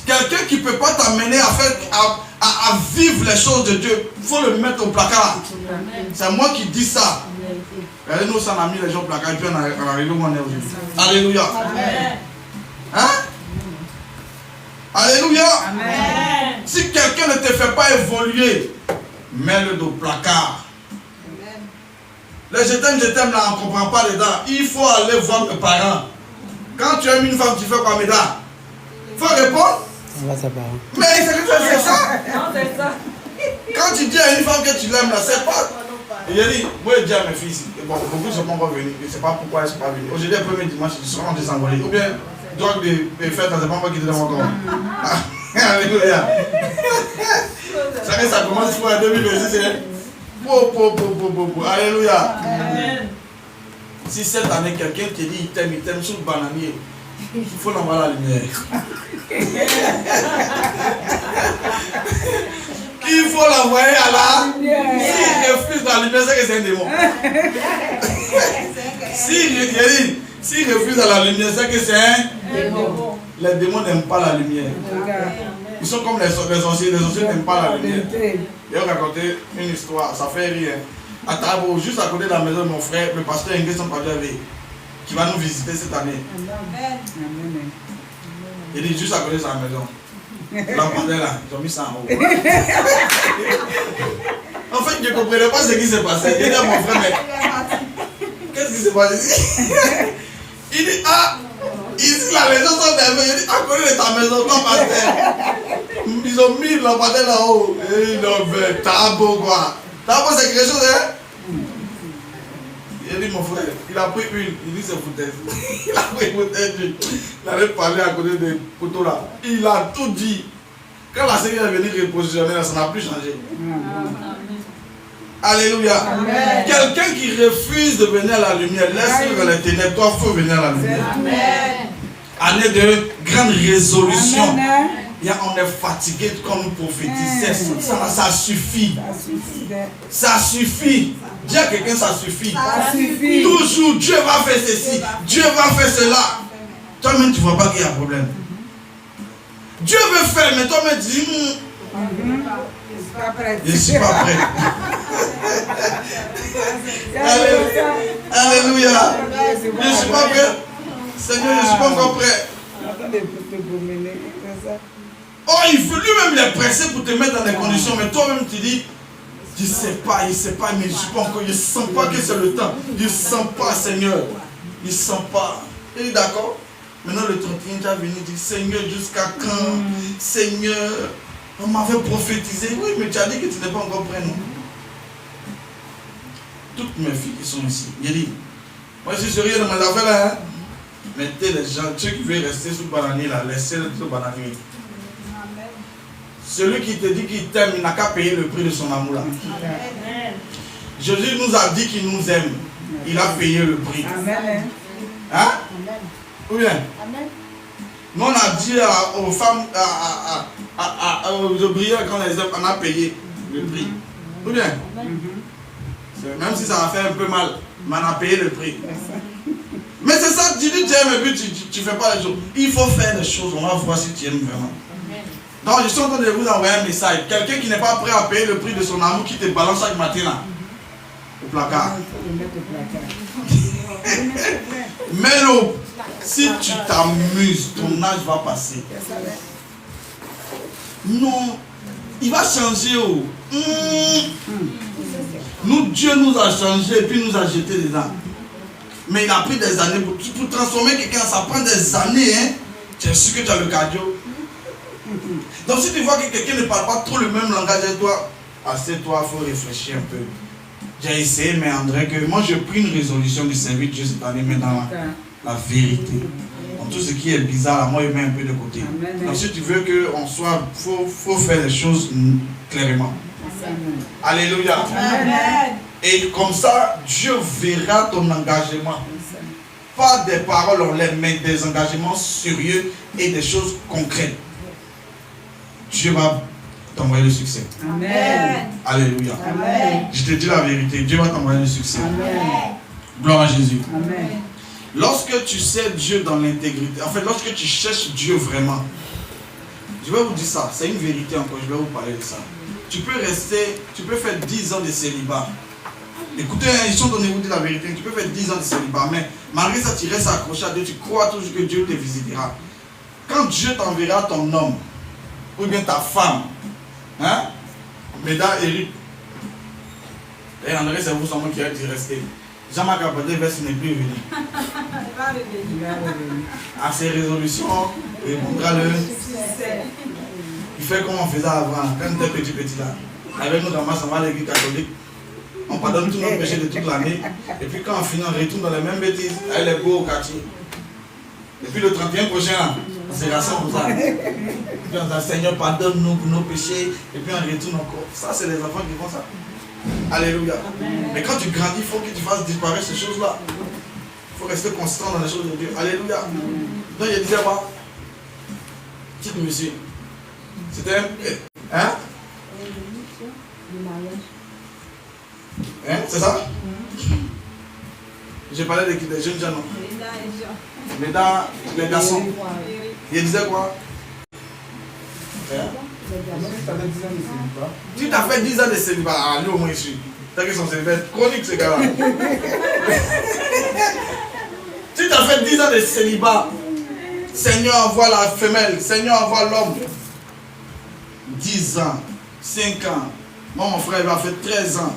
Quelqu'un qui ne peut pas t'amener à vivre les choses de Dieu, il faut le mettre au placard. C'est moi qui dis ça. Regardez, nous, ça a mis les gens au placard et puis on arrive où on est aujourd'hui. Alléluia. Amen. Hein? Alléluia. Amen. Si quelqu'un ne te fait pas évoluer, mets-le au placard. Le je t'aime là, on ne comprend pas les dents. Il faut aller voir tes parents. Quand tu aimes une femme, tu fais quoi, mesdames? Il faut répondre. Mais c'est que tu fais ça. Non, c'est ça. Quand tu dis à une femme que tu l'aimes là, c'est pas. Et il dit, moi je dis à mes filles, bon, beaucoup ne sont pas encore venus, je ne sais pas pourquoi elles ne sont pas venues. Aujourd'hui, le premier dimanche, ils seront désenvolés. Ou bien, drogue de fête, ça ne sait pas encore qui te donne encore. Alléluia. Ça commence pour en 2026. Alléluia. Amen. Si cette année quelqu'un te dit il t'aime sous le bananier, il faut l'envoyer à la lumière. Il faut l'envoyer à la lumière. S'il refuse la lumière, c'est que c'est un démon. S'il refuse à la lumière, c'est que c'est un démon. Les démons n'aiment pas la lumière. Ils sont comme les sorciers. Les sorciers n'aiment pas la lumière. J'ai raconté une histoire, ça fait rire. À Tabo, juste à côté de la maison de mon frère, le pasteur Ingrid qui va nous visiter cette année. Il est juste à côté de sa maison. L'empendait là, ils ont mis ça en haut. En fait, je ne comprenais pas ce qui s'est passé. Il dit à mon frère, mais qu'est-ce qui s'est passé? Il dit, ici là, les gens sont nerveux. Il dit, à côté de ta maison, toi, pasteur. Ils ont mis l'empendait là-haut. Et ils ont fait Tabo quoi. Tabo, c'est quelque chose, hein? Il dit, mon frère, il a pris une. Il dit, c'est foutaise. Il a pris une bouteille. Il allait parler à côté des poteaux là. Il a tout dit. Quand la Seigneur est venue repositionner, ça n'a plus changé. Alléluia. Amen. Quelqu'un qui refuse de venir à la lumière, laisse-le dans les ténèbres. Toi, il faut venir à la lumière. Amen. Année de grande résolution. Amen. On est fatigué comme nous prophétisons. Ça suffit. Ça suffit. Dis à quelqu'un, ça suffit. Ça suffit. Toujours, Dieu va faire ceci. Dieu va faire cela. Toi-même, tu ne vois pas qu'il y a un problème. Dieu veut faire, mais toi-même, tu dis, je ne suis pas prêt. Alléluia. Je ne suis pas prêt. Seigneur, je ne suis pas encore prêt. Oh, il veut lui-même les presser pour te mettre dans des conditions, mais toi-même tu dis, je ne sais pas, mais je ne suis pas encore, je ne sens pas que c'est le temps. Je ne sens pas, Seigneur. Je ne sens pas. Il est d'accord? Maintenant le 31, tu as venu dire, Seigneur, jusqu'à quand? Seigneur, on m'avait prophétisé. Oui, mais tu as dit que tu n'es pas encore prêt, non? Toutes mes filles qui sont ici, j'ai dit, moi je suis sérieux dans mes affaires là, hein? Mettez les gens, ceux qui veulent rester sous le bananier là, laissez-le sous le bananier. Celui qui te dit qu'il t'aime, il n'a qu'à payer le prix de son amour là. Amen. Jésus nous a dit qu'il nous aime. Il a payé le prix. Amen. Hein? Ou bien? Amen. Nous on a dit aux femmes, aux ouvriers quand les aime, on a payé le prix. Ou bien? Amen. Même si ça a fait un peu mal, mais on a payé le prix. Mais c'est ça, tu dis tu aimes et puis tu ne fais pas les choses. Il faut faire les choses, on va voir si tu aimes vraiment. Donc je suis en train de vous envoyer un message. Quelqu'un qui n'est pas prêt à payer le prix de son amour, qui te balance chaque matin là, au placard. Mets-le. Si tu t'amuses, ton âge va passer. Non, il va changer. Oh. Nous, Dieu nous a changé et puis nous a jeté dedans. Mais il a pris des années pour transformer quelqu'un, ça prend des années. Hein? Tu es sûr que tu as le cardio. Donc si tu vois que quelqu'un ne parle pas trop le même langage que toi, assieds-toi, il faut réfléchir un peu. J'ai essayé, mais André, que moi j'ai pris une résolution de servir Dieu cette année, mais dans la vérité. Donc tout ce qui est bizarre, moi je mets un peu de côté. Amen. Donc si tu veux qu'on soit, faut faire les choses clairement. Amen. Alléluia. Amen. Et comme ça, Dieu verra ton engagement. Pas des paroles en l'air, mais des engagements sérieux et des choses concrètes. Dieu va t'envoyer le succès. Amen. Alléluia. Amen. Je te dis la vérité, Dieu va t'envoyer le succès. Amen. Gloire à Jésus. Amen. Lorsque tu sais Dieu dans l'intégrité, en fait, lorsque tu cherches Dieu vraiment, je vais vous dire ça, c'est une vérité encore, je vais vous parler de ça. Tu peux rester, tu peux faire 10 ans de célibat. Écoutez, ils sont donnés vous dire la vérité, tu peux faire 10 ans de célibat, mais malgré ça, tu restes accroché à Dieu, tu crois toujours que Dieu te visitera. Quand Dieu t'enverra ton homme, ou bien ta femme, hein, mesdames, Eric, et André, c'est vous seulement qui a dit rester. Jean-Marc Abadé verset n'est plus venu. À ses résolutions, il répondra le. Il fait comme on faisait avant, quand on était petit là. Avec nos gamins, on va à l'église catholique. On pardonne tous nos péchés de toute l'année. Et puis quand on finit, on retourne dans les mêmes bêtises. Elle est beau au quartier. Et puis le 31 prochain, là, on se rassemble pour ça. Et puis on dit, Seigneur, pardonne-nous pour nos péchés. Et puis on retourne encore. Ça, c'est les enfants qui font ça. Alléluia. Amen. Mais quand tu grandis, il faut que tu fasses disparaître ces choses-là. Il faut rester constant dans les choses de Dieu. Alléluia. Amen. Donc il disait quoi? Dites monsieur. C'était un. Hein? Hein? C'est ça? J'ai parlé des jeunes gens, non? Les garçons. Il disait quoi? Hein? Tu t'as fait 10 ans de célibat. Ah, lui au moins ici. T'as que son célibat chronique ce gars-là. Tu t'as fait 10 ans de célibat. Seigneur envoie la femelle. Seigneur envoie l'homme. 10 ans. 5 ans. Moi, mon frère, il m'a fait 13 ans.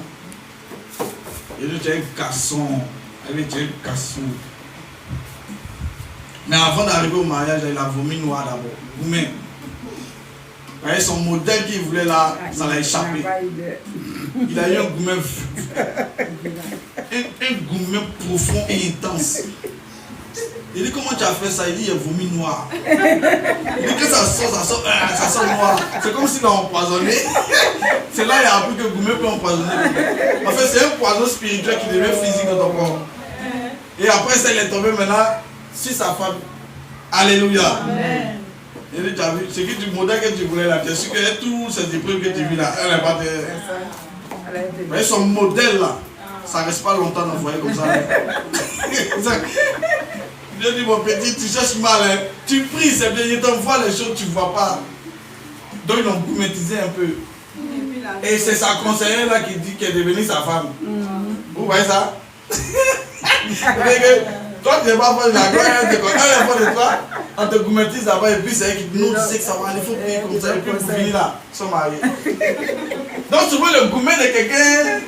Et lui, tu es un garçon. Et lui, tu es un garçon. Mais avant d'arriver au mariage, il a vomi noir d'abord. Vous-même. Voyez, son modèle qu'il voulait là, ça l'a échappé. Il a eu un gourmet, un gourmet profond et intense. Il dit, comment tu as fait ça? Il dit, il a vomi noir. Il dit que ça sort noir. C'est comme s'il a empoisonné. C'est là qu'il a appris que le gourmet peut empoisonner. En fait, c'est un poison spirituel qui devient physique dans ton corps. Et après ça, il est tombé maintenant sur sa femme. Alléluia. Amen. Et tu as vu, c'est que du modèle que tu voulais là, tu es sûr que tous ces épreuves que tu vis là, elle n'est pas de. Vous voyez son modèle là, ça ne reste pas longtemps dans le foyer comme ça. Je dis mon petit, tu cherches mal, hein. Tu pries, c'est bien, il t'envoie les choses que tu ne vois pas. Donc ils l'ont gourmetisé un peu. Et c'est sa conseillère là qui dit qu'elle est devenue sa femme. Vous voyez ça? Toi, tu n'es pas fan de la gloire, elle est fan de toi, on te gourmetise là-bas et puis c'est elle qui dit non, tu sais que ça va, il faut prier comme ça, et puis pour finir là, ils sont mariés. Donc, tu veux le gourmet de quelqu'un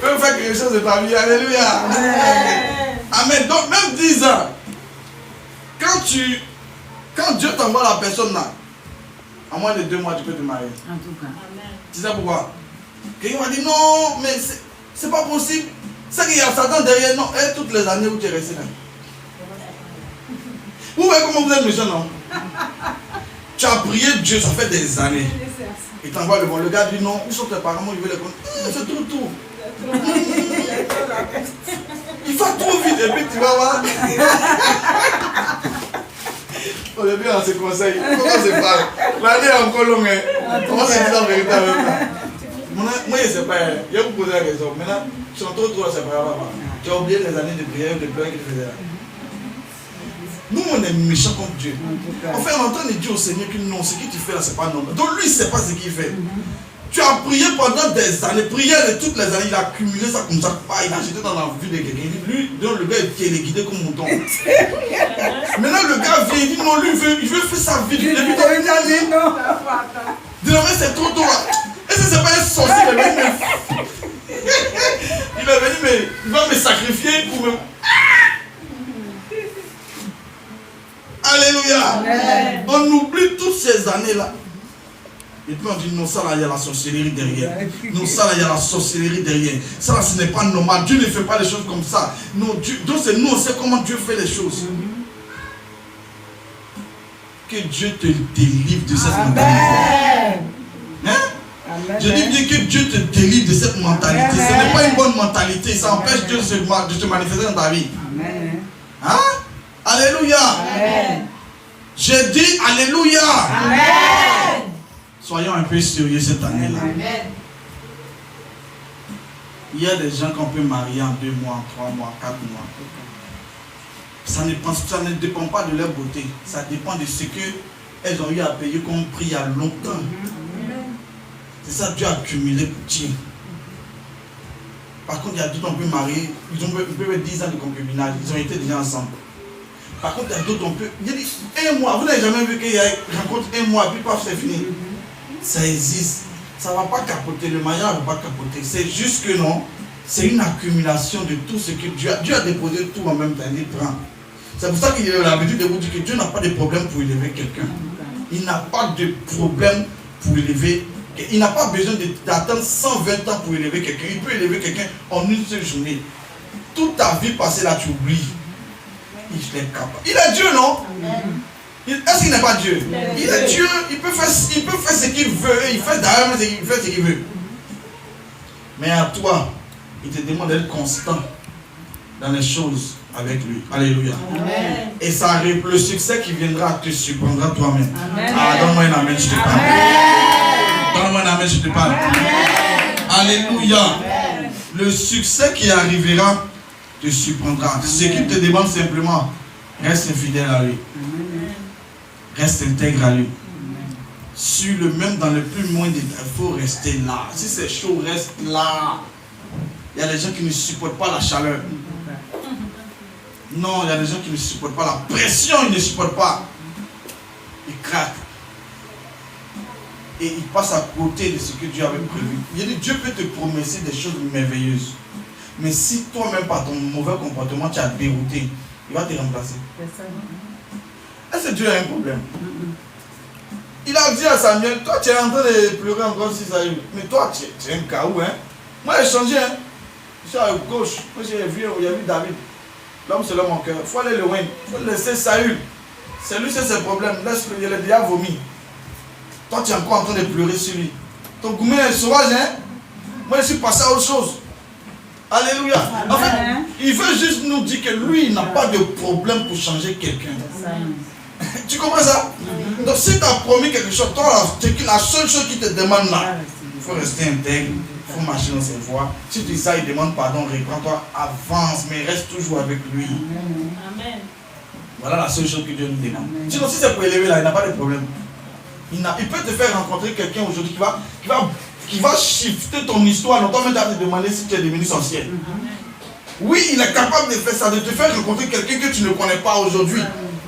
peut faire quelque chose de ta vie. Alléluia. Amen. Donc, même 10 ans, quand Dieu t'envoie la personne là, en moins de 2 mois, tu peux te marier. En tout cas. Tu sais pourquoi? Quelqu'un m'a dit non, mais c'est pas possible. C'est qu'il y a Satan derrière. Non, et toutes les années où tu es resté là. Vous voyez comment vous êtes méchant, non? Tu as prié Dieu, ça fait des années. Il t'envoie le bon. Le gars dit non, où sont tes parents? Il veut les connaître. C'est tout. Il va trop vite et puis tu vas voir. Au début, on se conseille. Comment on se parle? L'année est encore longue. Comment se dit la vérité avec moi? Moi, je ne sais pas. Je vais vous poser la question. Maintenant, je suis trop séparés. Tu as oublié les années de prière, de pleurs qu'il faisait là. Nous, on est méchants contre Dieu. Enfin, on entend dire au Seigneur que non, ce que tu fais là, c'est pas normal. Donc lui, il ne sait pas ce qu'il fait. Tu as prié pendant des années, prié de toutes les années, il a accumulé ça comme ça. Il a jeté dans la vue de quelqu'un. Lui, donc le gars, il est guidé comme un mouton. Maintenant, le gars vient, il dit non, lui, il veut faire sa vie. Il dit non. Désormais, c'est trop tôt là. Est-ce que c'est pas un sorcier? Il est venu, mais il va me sacrifier pour me. Alléluia. Amen. On oublie toutes ces années-là. Et puis on dit non, ça là, il y a la sorcellerie derrière. Non, ça là, il y a la sorcellerie derrière. Ça là, ce n'est pas normal. Dieu ne fait pas les choses comme ça. Non, donc c'est nous, on sait comment Dieu fait les choses. Que Dieu te délivre de cette mentalité. Hein? Je dis bien que Dieu te délivre de cette mentalité. Ce n'est pas une bonne mentalité. Ça empêche Dieu de se manifester dans ta vie. Hein? Alléluia. Amen. J'ai dit Alléluia. Amen. Soyons un peu sérieux cette année-là. Il y a des gens qu'on peut marier en 2 mois, 3 mois, 4 mois. Ça ne dépend pas de leur beauté. Ça dépend de ce qu'elles ont eu à payer comme prix il y a longtemps. C'est ça que Dieu a accumulé pour Dieu. Par contre, il y a d'autres qu'on peut marier. Ils ont 10 ans de concubinage. Ils ont été déjà ensemble. Par contre, il y a d'autres, on peut. Il y a dit 1 mois. Vous n'avez jamais vu qu'il y a une rencontre 1 mois, puis paf, c'est fini. Ça existe. Ça ne va pas capoter. Le mariage ne va pas capoter. C'est juste que non. C'est une accumulation de tout ce que Dieu a déposé tout en même temps. Il prend. C'est pour ça qu'il a l'habitude de vous dire que Dieu n'a pas de problème pour élever quelqu'un. Il n'a pas de problème pour élever. Il n'a pas besoin d'attendre 120 ans pour élever quelqu'un. Il peut élever quelqu'un en une seule journée. Toute ta vie passée là, tu oublies. Il est capable. Il est Dieu, non? Est-ce qu'il n'est pas Dieu? Il est Dieu. Il peut faire ce qu'il veut. Il fait d'ailleurs ce qu'il veut. Mais à toi, il te demande d'être constant dans les choses avec lui. Alléluia. Amen. Et ça arrive. Le succès qui viendra te surprendra toi-même. Ah, donne-moi un amen, je te parle. Donne-moi un amen, je te parle. Alléluia. Amen. Le succès qui arrivera te surprendra. Amen. Ce qu'il te demande simplement, reste fidèle à lui. Amen. Reste intègre à lui. Amen. Sur le même dans le plus moindre détail, il faut rester là. Si c'est chaud, reste là. Il y a des gens qui ne supportent pas la chaleur. Non, il y a des gens qui ne supportent pas la pression, ils ne supportent pas. Ils craquent. Et ils passent à côté de ce que Dieu avait prévu. Il dit, Dieu peut te promettre des choses merveilleuses. Mais si toi-même, par ton mauvais comportement, tu as dérouté, il va te remplacer. Est-ce que Dieu a un problème? Il a dit à Samuel, toi tu es en train de pleurer encore si ça arrive. Mais toi tu es un caou, hein. Moi j'ai changé, hein. Je suis à gauche. Moi j'ai vu David. L'homme selon mon cœur. Il faut aller loin. Il faut laisser Saül. C'est lui, c'est ses problèmes. Laisse-le, il a déjà vomi. Toi tu es encore en train de pleurer sur lui. Ton gourmet est sauvage, hein. Moi je suis passé à autre chose. Alléluia. En fait, il veut juste nous dire que lui, il n'a pas de problème pour changer quelqu'un. Tu comprends ça? Donc si tu as promis quelque chose, toi, la seule chose qu'il te demande là, il faut rester intègre, il faut marcher dans ses voies. Si tu dis ça, il demande pardon, reprends-toi, avance, mais reste toujours avec lui. Amen. Voilà la seule chose que Dieu nous demande. Sinon, si c'est pour élever là, il n'a pas de problème. Il peut te faire rencontrer quelqu'un aujourd'hui qui qui va shifter ton histoire. Non, toi même tu vas te demander si tu es devenu sorcière. Oui, il est capable de faire ça, de te faire rencontrer quelqu'un que tu ne connais pas aujourd'hui.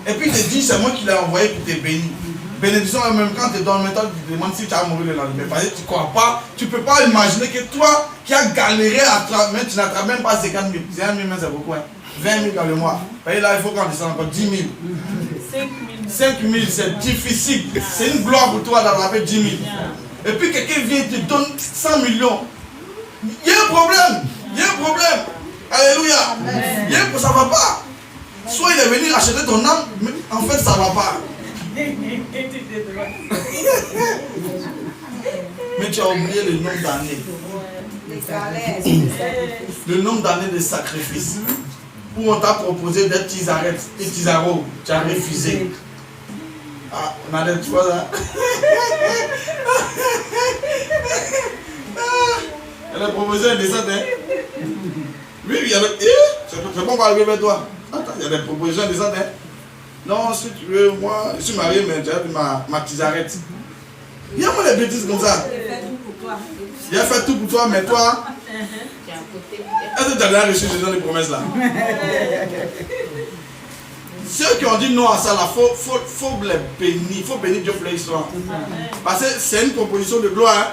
Et puis il te dit, c'est moi qui l'ai envoyé pour te bénir. Bénédiction, même quand tu es dans le métal, tu te demandes si tu as mourir le lendemain. Parce que tu ne crois pas, tu ne peux pas imaginer que toi qui as galéré à mais tu n'attrapes même pas 50 000. 50 000, c'est beaucoup, hein. 20 000 dans le mois. Et là, il faut qu'on descende encore 10 000. 5 000, c'est difficile. C'est une gloire pour toi d'attraper 10 000. Et puis quelqu'un vient et te donne 100 millions. Il y a un problème. Il y a un problème. Alléluia. Il y a un, ça ne va pas. Soit il est venu acheter ton âme, mais en fait ça ne va pas. Mais tu as oublié le nombre d'années. Le nombre d'années de sacrifice. Où on t'a proposé d'être tisaro, tu as refusé. Ah, madame, tu vois ça? Elle a proposé un descente, hein? Oui, il y a le... C'est bon, on va arriver vers toi. Attends, il y a des propositions descente, hein? Non, si tu veux, moi, je suis marié, mais j'ai ma tisarette. Il y a moi des bêtises comme ça. Il a fait tout pour toi, mais toi... Est-ce que tu as déjà reçu ce genre de promesses là? Ceux qui ont dit non à ça, il faut les bénir. Il faut bénir Dieu pour l'histoire. Parce que c'est une proposition de gloire. Hein?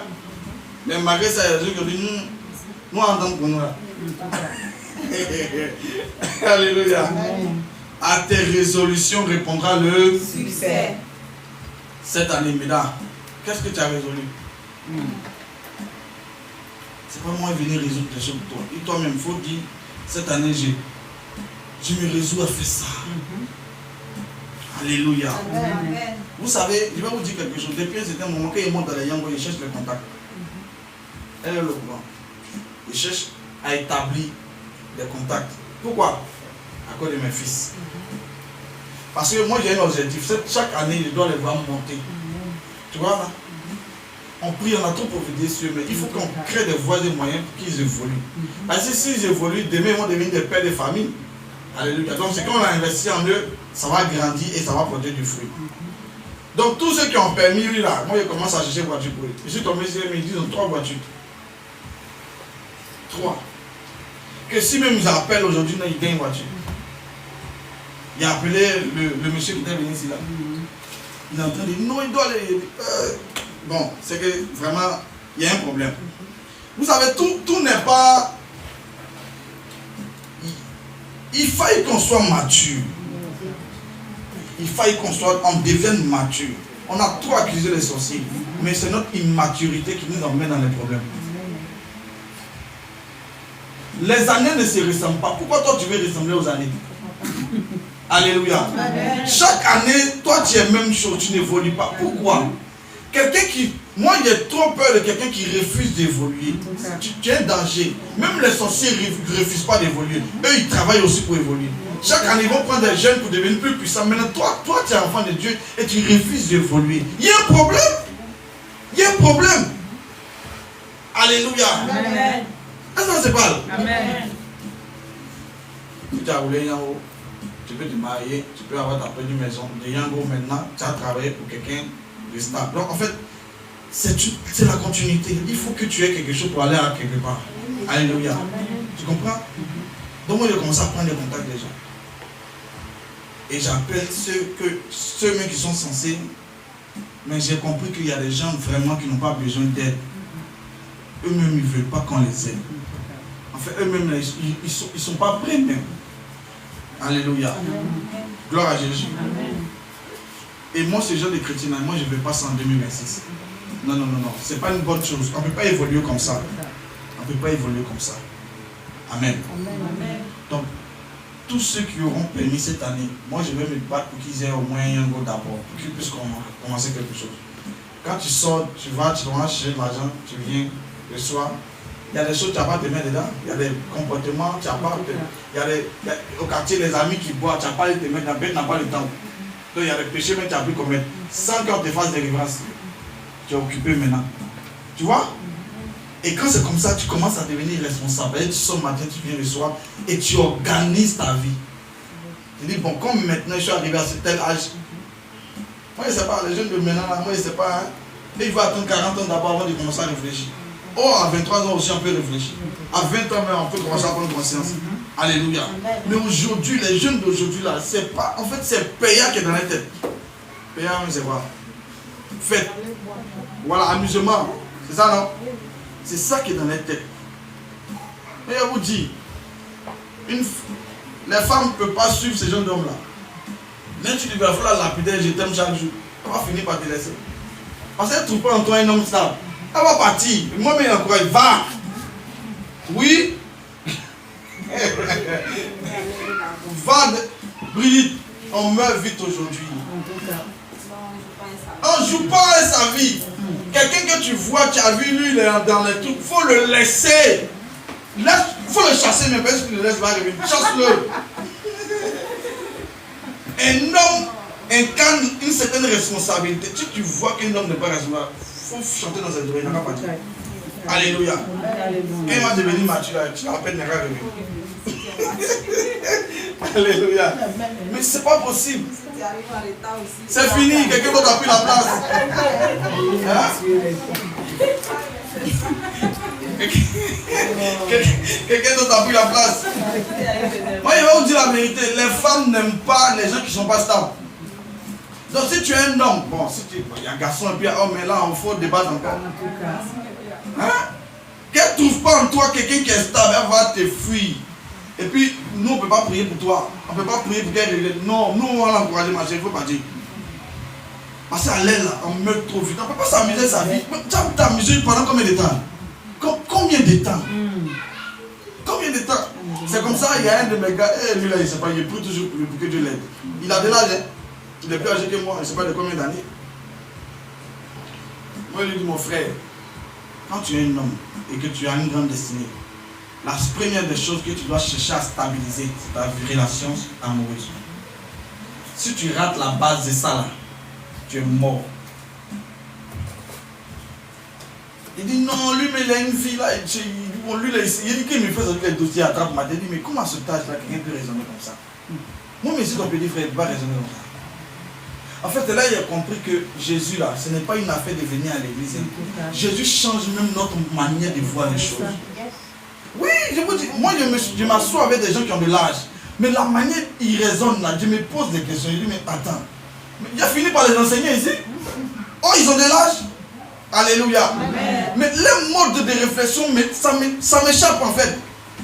Mais malgré ça, il y a des gens qui ont dit nous entendons pour nous là. Alléluia. À tes résolutions répondra le succès. Cette année, Méda, qu'est-ce que tu as résolu? C'est pas moi venir résoudre des choses pour toi. Et toi-même, il faut dire, cette année, je me résous à faire ça. Alléluia. Amen. Vous savez, je vais vous dire quelque chose. Depuis un certain moment, quand il monte dans les Yango, il cherche le contact. Elle est le courant. Il cherche à établir des contacts. Pourquoi? À cause de mes fils. Parce que moi, j'ai un objectif. Chaque année, je dois les voir monter. Tu vois là? On prie, on a trop profité sur eux, mais il faut qu'on crée des voies et des moyens pour qu'ils évoluent. Parce que s'ils évoluent, demain ils vont devenir des pères de famille. Alléluia. Donc c'est quand on a investi en eux, ça va grandir et ça va produire du fruit. Donc tous ceux qui ont permis, lui là, moi je commence à chercher une voiture pour eux. Je suis tombé sur eux, ils disent 3 voitures. 3. Que si même ils appellent aujourd'hui, il gagne une voiture. Il a appelé le monsieur qui était venu ici là. Il est en train de dire non, il doit aller. Bon, c'est que vraiment, il y a un problème. Vous savez, tout n'est pas... Il faille qu'on soit mature. Il faille on devienne mature. On a trop accusé les sorciers, mais c'est notre immaturité qui nous emmène dans les problèmes. Les années ne se ressemblent pas. Pourquoi toi tu veux ressembler aux années? Alléluia. Chaque année, toi tu es même chose, tu n'évolues pas. Pourquoi? Quelqu'un qui... Moi, j'ai trop peur de quelqu'un qui refuse d'évoluer. Tu es un danger. Même les sorciers ne refusent pas d'évoluer. Eux, ils travaillent aussi pour évoluer. Chaque année, ils vont prendre des jeunes pour devenir plus puissants. Maintenant, toi, tu es enfant de Dieu et tu refuses d'évoluer. Il y a un problème. Il y a un problème. Alléluia. Amen. Est-ce que ça se parle? Amen. Si tu as roulé Yango, tu peux te marier, tu peux avoir ta petite maison. De Yango, maintenant, tu as travaillé pour quelqu'un de stable. Donc, en fait, c'est la continuité. Il faut que tu aies quelque chose pour aller à quelque part. Alléluia. Tu comprends? Donc moi, j'ai commencé à prendre les contacts des gens. Et j'appelle ceux même qui sont censés. Mais j'ai compris qu'il y a des gens vraiment qui n'ont pas besoin d'aide. Eux-mêmes, ils ne veulent pas qu'on les aide. En fait, eux-mêmes, ils ne sont pas prêts même. Alléluia. Gloire à Jésus. Et moi, ce genre de chrétien, moi, je ne veux pas ça en 2026. Non. Ce n'est pas une bonne chose. On ne peut pas évoluer comme ça. On ne peut pas évoluer comme ça. Amen. Donc, tous ceux qui auront permis cette année, moi, je vais me battre pour qu'ils aient au moins un go d'abord, pour qu'ils puissent commencer quelque chose. Quand tu sors, tu vas chercher de l'argent, tu viens le soir. Il y a des choses que tu n'as pas de mettre dedans. Il y a des comportements, tu n'as pas au quartier, les amis qui boivent, tu n'as pas de mettre dedans, tu n'as pas le temps. Donc il y a des péchés, mais tu n'as plus commettre. Sans qu'on te fasse des revanches. Tu es occupé maintenant. Tu vois? Et quand c'est comme ça, tu commences à devenir responsable. Et tu sors le matin, tu viens le soir et tu organises ta vie. Tu dis, bon, comme maintenant je suis arrivé à ce tel âge, moi je ne sais pas, les jeunes de maintenant, là, moi je ne sais pas, hein, Et il va attendre 40 ans d'abord avant de commencer à réfléchir. Oh, à 23 ans aussi, on peut réfléchir. À 20 ans, même, on peut commencer à prendre conscience. Alléluia. Mais aujourd'hui, les jeunes d'aujourd'hui, là, c'est pas. En fait, c'est payant qui est dans la tête. Payant, c'est quoi? Fête. Voilà, amusement. C'est ça, non? C'est ça qui est dans la tête. Mais je vous dis, les femmes ne peuvent pas suivre ces jeunes d'hommes-là. Même si tu vas faire la lapidaire, je t'aime chaque jour, elle va finir par te laisser. Parce qu'elle ne trouve pas en toi un homme stable. Elle va partir. Moi-même, il encourage. Va. Oui. Va. Brigitte, on meurt vite aujourd'hui. On ne joue pas à sa vie. Quelqu'un que tu vois, tu as vu, lui, il est dans les trucs. Il faut le laisser. Il faut le chasser, mais parce qu'il le laisse, va arriver. Chasse-le. Un homme incarne une certaine responsabilité. Si tu vois qu'un homme n'est pas responsable, il faut chanter dans cette oreille. Il n'a pas partir. Alléluia. Quand il va devenir mature, tu n'as pas de Alléluia. Mais ce n'est pas possible. C'est fini. Quelqu'un d'autre a pris la place. Quelqu'un d'autre a pris la place. Moi, je vais vous dire la vérité. Les femmes n'aiment pas les gens qui ne sont pas stables. Donc, si tu es un homme, bon, il y a un garçon et puis un homme, mais là, il faut débattre encore. Hein? Qu'elle ne trouve pas en toi quelqu'un qui est stable, elle va te fuir. Et puis, nous, on ne peut pas prier pour toi. On ne peut pas prier pour qu'elle regrette. Non, nous, on va l'encourager, ma chérie, il ne faut pas dire. Parce qu'elle est là, on meurt trop vite. On ne peut pas s'amuser sa vie. Tu as t'amuser pendant combien de temps? Combien de temps? Combien de temps? C'est comme ça, il y a un de mes gars, lui là, il ne sait pas, il prie toujours pour que Dieu l'aide. Il a de l'âge, hein? Il est plus âgé que moi, je ne sais pas de combien d'années. Moi, je lui dis, mon frère, quand tu es un homme et que tu as une grande destinée, la première des choses que tu dois chercher à stabiliser, c'est ta relation amoureuse. Si tu rates la base de ça là, tu es mort. Il dit non, lui, mais il a une fille là, il dit qu'il me fait les dossiers à trappe ma tête. Il dit, mais comment à ce âge là, quelqu'un peut raisonner comme ça? Moi, mais si ton petit frère ne peut pas raisonner comme ça. En fait, là, il a compris que Jésus, là, ce n'est pas une affaire de venir à l'église. Jésus change même notre manière de voir les choses. Oui, je vous dis, moi, je m'assois avec des gens qui ont de l'âge. Mais la manière, ils raisonnent là, je me pose des questions. Je dis, mais attends, il a fini par les enseigner ici. Oh, ils ont de l'âge. Alléluia. Amen. Mais les modes de réflexion, ça m'échappe en fait.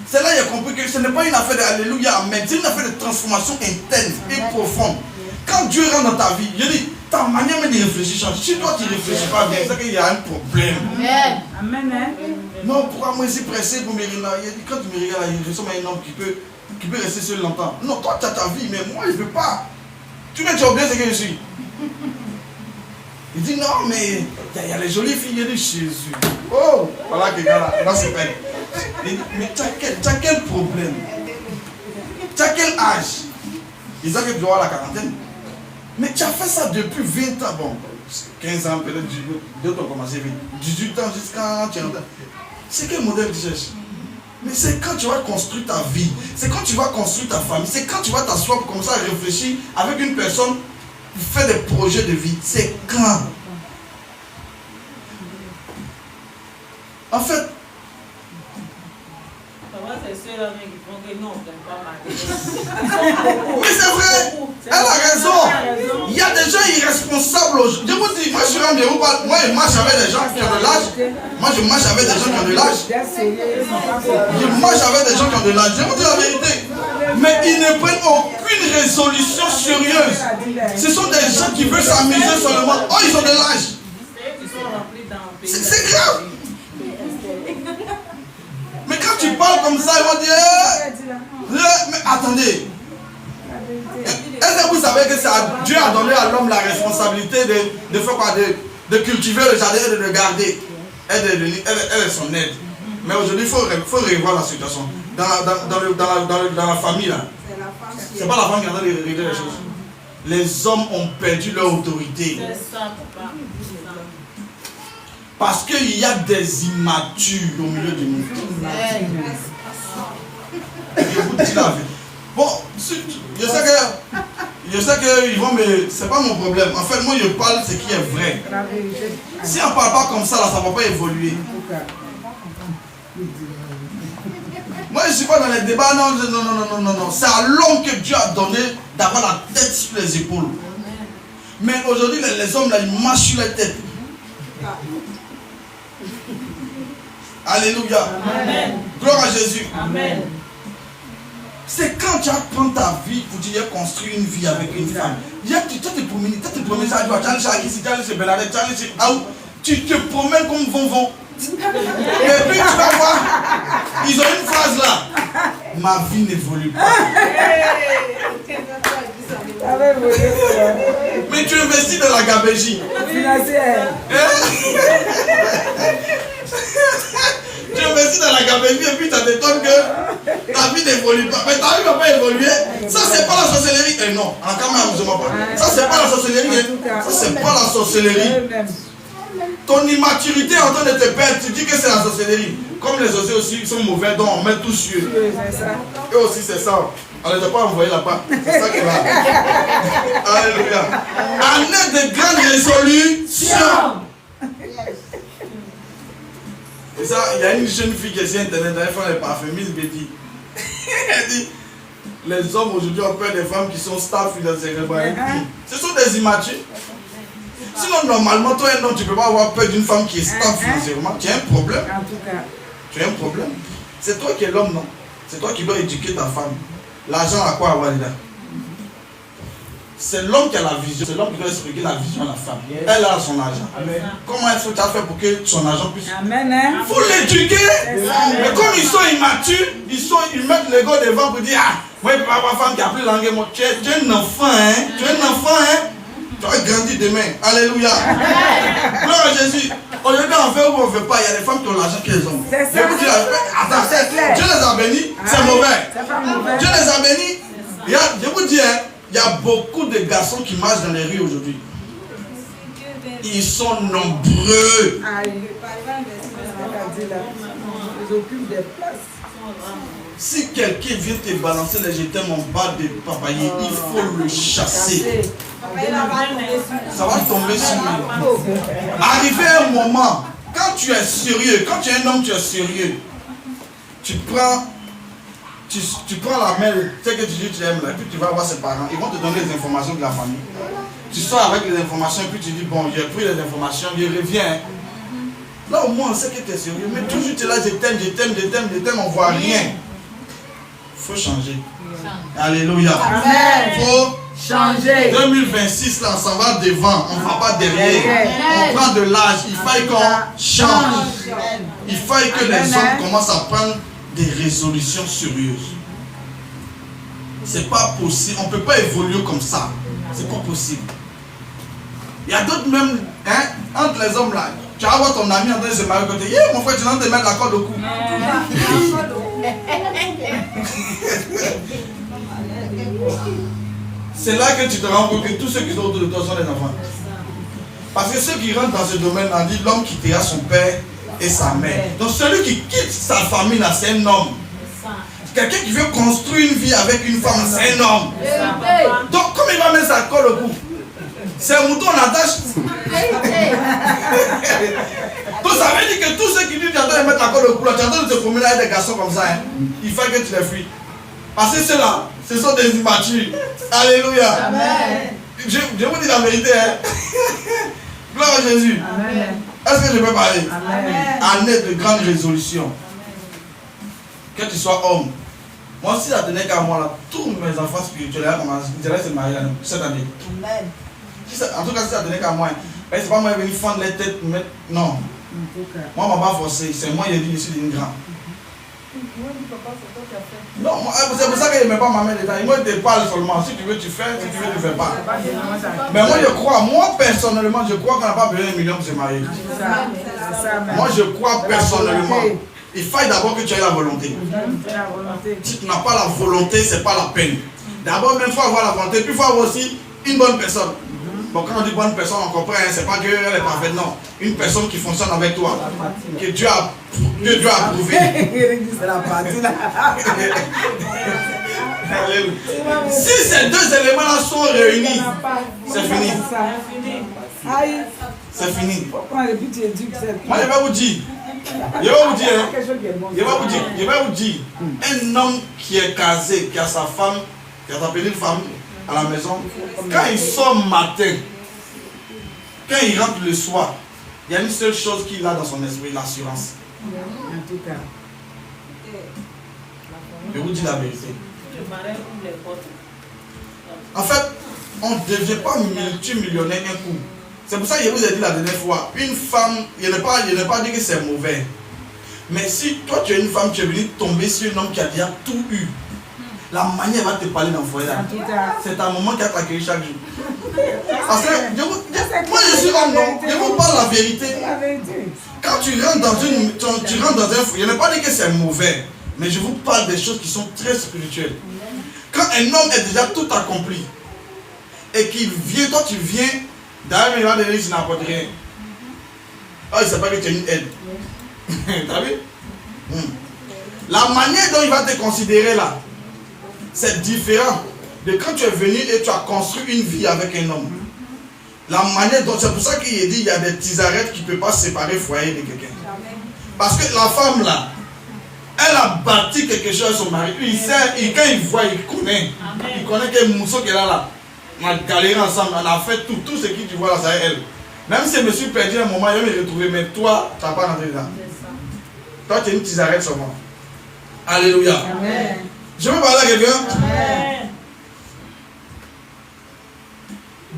C'est là qu'il a compris que ce n'est pas une affaire d'alléluia, mais c'est une affaire de transformation interne et profonde. Quand Dieu rentre dans ta vie, je dis, ta manière de réfléchir change. Si toi tu ne réfléchis pas bien, c'est qu'il y a un problème. Amen. Amen. Non, pourquoi moi je suis pressé pour me regarder? Quand tu me regardes, je ressemble à un homme qui peut rester seul longtemps. Non, toi tu as ta vie, mais moi je ne veux pas. Tu as oublié ce que je suis. Il dit non, mais il y a les jolies filles de Jésus. Oh, voilà quelqu'un là, là c'est peine. Il dit, mais tu as quel problème? Tu as quel âge? Ils ont que tu dois la quarantaine. Mais tu as fait ça depuis 20 ans. Bon, 15 ans, peut-être d'autres ont commencé vite. 18 ans jusqu'à 40 ans. C'est quel modèle tu cherches? Mais c'est quand tu vas construire ta vie. C'est quand tu vas construire ta famille. C'est quand tu vas t'asseoir pour commencer à réfléchir avec une personne qui fait des projets de vie. C'est quand? En fait, mais c'est vrai, elle a raison. Il y a des gens irresponsables. Je vous dis, moi je suis rendu, moi je marche avec des gens qui ont de l'âge. Moi je marche avec des gens qui ont de l'âge. Je marche avec des gens qui ont de l'âge. Je vous dis la vérité. Mais ils ne prennent aucune résolution sérieuse. Ce sont des gens qui veulent s'amuser seulement. Oh, ils ont de l'âge. C'est grave. Mais quand tu parles comme ça, ils vont dire, mais attendez. Est-ce que vous savez que Dieu a donné à l'homme la responsabilité de faire quoi? De cultiver le jardin et de le garder. Elle est son aide. Mais aujourd'hui, il faut revoir la situation. Dans la famille, là. C'est pas la femme qui est en train de régler les choses. Les hommes ont perdu leur autorité. Parce qu'il y a des immatures au milieu de nous. Je vous dis la vérité. Bon, je sais qu'il Je sais qu'ils vont me... C'est pas mon problème. En fait, moi, je parle ce qui est vrai. Si on ne parle pas comme ça, là, ça ne va pas évoluer. Moi, je ne suis pas dans les débats. Non, non, non, non, non, non. C'est à l'homme que Dieu a donné d'avoir la tête sur les épaules. Mais aujourd'hui, les hommes, là, ils marchent sur la tête. Alléluia. Amen. Gloire à Jésus. Amen. C'est quand tu apprends ta vie pour tu as construit une vie avec une femme. Hier, tu te promènes, ça, tu vas aller chez Akissi, tu vas aller chez Bernadette, tu vas aller chez Aou. Tu te promènes comme Vonvon. Et puis tu vas voir, ils ont une phrase là. Ma vie n'évolue pas. Mais tu investis dans la gabégie. Tu investis dans la gabégie et puis tu t'étonnes que ta vie n'évolue pas. Mais ta vie ne va pas évoluer. Ça, c'est pas la sorcellerie. Eh non, en quand même, je m'en parle. Ça, c'est pas la sorcellerie. Ça, c'est pas la sorcellerie. Ton immaturité est en train de te perdre. Tu dis que c'est la sorcellerie. Comme les sorciers aussi sont mauvais, donc on met tout sur eux. Eux aussi, c'est ça. On ne les a pas envoyés là-bas. C'est ça qui va. Alléluia. Année de grande résolution. Et ça, il y a une jeune fille qui est sur Internet, elle fait les parfums, Miss Betty. Elle dit, les hommes aujourd'hui ont peur des femmes qui sont stables financièrement. Ce sont des immatures. Sinon, normalement, toi, un homme, tu ne peux pas avoir peur d'une femme qui est stable financièrement. Tu as un problème. En tout cas. Tu as un problème. C'est toi qui es l'homme, non? C'est toi qui dois éduquer ta femme. L'argent à quoi avoir dedans? C'est l'homme qui a la vision. C'est l'homme qui doit expliquer la vision à la femme. Elle a son argent. Amen. Comment est-ce que tu as fait pour que son argent puisse... Amen. Il faut l'éduquer. Mais comme ils sont immatures, ils mettent le gars devant pour dire, ah, moi je peux pas avoir une femme qui a pris langue. Tu es un enfant, hein? Tu es un enfant, hein? Tu vas grandir demain. Alléluia. Gloire à Jésus. Aujourd'hui, on fait ou on ne fait pas. Il y a des femmes qui ont l'argent que les hommes. C'est ça. Attends, Dieu les a bénis. C'est mauvais. Dieu les a bénis. Je vous dis, hein, il y a beaucoup de garçons qui marchent dans les rues aujourd'hui. Ils sont nombreux. Ils occupent des places. Si quelqu'un vient te balancer les jetons en bas de papayer, il faut le chasser. Ça va tomber sur lui. Arrivé un moment, quand tu es sérieux, quand tu es un homme, tu es sérieux, tu prends la main, tu sais que tu dis tu aimes, et puis tu vas voir ses parents, ils vont te donner les informations de la famille. Tu sors avec les informations, et puis tu dis, bon, j'ai pris les informations, je reviens. Là au moins on sait que tu es sérieux, mais toujours tu es là, je t'aime, on ne voit rien. Il faut changer. Alléluia. Il faut changer. 2026, là, on s'en va devant, on ne va pas derrière. On prend de l'âge, il faut qu'on change. Il faut que les hommes commencent à prendre des résolutions sérieuses. C'est pas possible, on ne peut pas évoluer comme ça. C'est pas possible. Il y a d'autres même, hein, entre les hommes là, tu vas voir ton ami en train de se marier à côté. Yeah, mon frère, tu es en train de mettre la corde au cou. C'est là que tu te rends compte que tous ceux qui sont autour de toi sont des enfants. Parce que ceux qui rentrent dans ce domaine, on dit l'homme quittera son père et sa mère. Donc celui qui quitte sa famille là, c'est un homme. Quelqu'un qui veut construire une vie avec une femme, c'est un homme. Donc comme il va mettre sa corde au cou, c'est un mouton en attache. Donc ça veut dire que tous ceux qui disent tu attends de mettre la corde au cou, tu attends de te promener avec des garçons comme ça, hein, il faut que tu les fuis. Parce que ceux-là, ce sont des immatures. Alléluia. Amen. Je vous dis la vérité. Hein. Gloire à Jésus. Est-ce que je peux parler? Amen. Année de grande résolution. Que tu sois homme. Moi, si ça tenait qu'à moi, là, tous mes enfants spirituels, ils allaient se marier cette année. Amen. En tout cas, si ça tenait qu'à moi, c'est pas moi qui vais venir fendre les têtes. Non. Moi, on ne m'a pas forcé. C'est moi qui ai dit je suis d'une grande. Non, c'est pour ça qu'il ne met pas ma main dedans. Moi, je te parle seulement. Si tu veux, tu fais. Si tu veux, tu ne fais pas. Mais moi, je crois. Moi, personnellement, je crois qu'on n'a pas besoin de millions pour se marier. Moi, je crois personnellement. Il faut d'abord que tu aies la volonté. Si tu n'as pas la volonté, ce n'est pas la peine. D'abord, il faut avoir la volonté. Puis il faut avoir aussi une bonne personne. Bon, quand on dit bonne personne, on comprend, hein, c'est pas qu'elle est parfaite, non. Une personne qui fonctionne avec toi, que Dieu a approuvé. C'est la partie là. Alléluia. Si ces deux éléments-là sont réunis, c'est fini. Aïe. C'est fini. Pourquoi le but est dur? Moi, je vais vous dire. Je vais vous dire. Un homme qui est casé, qui a sa femme, qui a sa petite femme à la maison, quand il sort matin, quand il rentre le soir, il y a une seule chose qu'il a dans son esprit, l'assurance. En tout cas. Je vous dis la vérité. En fait, on ne devient pas multimillionnaire un coup. C'est pour ça que je vous ai dit la dernière fois, une femme, je n'ai pas dit que c'est mauvais. Mais si toi tu es une femme, tu es venu tomber sur un homme qui a déjà tout eu, la manière va te parler dans le foyer, c'est un moment qui a t'accueilli chaque jour. Parce que moi je suis homme, non, je vous parle la vérité. Quand tu rentres dans un foyer, je n'ai pas dit que c'est mauvais, mais je vous parle des choses qui sont très spirituelles. Quand un homme est déjà tout accompli et qu'il vient, toi tu viens, d'ailleurs il va donner tu n'apportes rien. Oh, il ne sait pas que tu es une aide. T'as vu? La manière dont il va te considérer là, c'est différent de quand tu es venu et tu as construit une vie avec un homme. La manière dont, c'est pour ça qu'il est dit, il y a des petits arrêts qui ne peuvent pas séparer le foyer de quelqu'un. Parce que la femme là, elle a bâti quelque chose à son mari. Il sait, quand il voit, il connaît. Il connaît que Mousseau qui est là. On a galéré ensemble, on a fait tout ce que tu vois là, c'est elle. Même si je me suis perdu un moment, je vais me retrouver, mais toi, tu n'as pas rentré dedans. Toi, tu es une petite arrête seulement. Alléluia. Amen. Je veux parler à quelqu'un. Amen.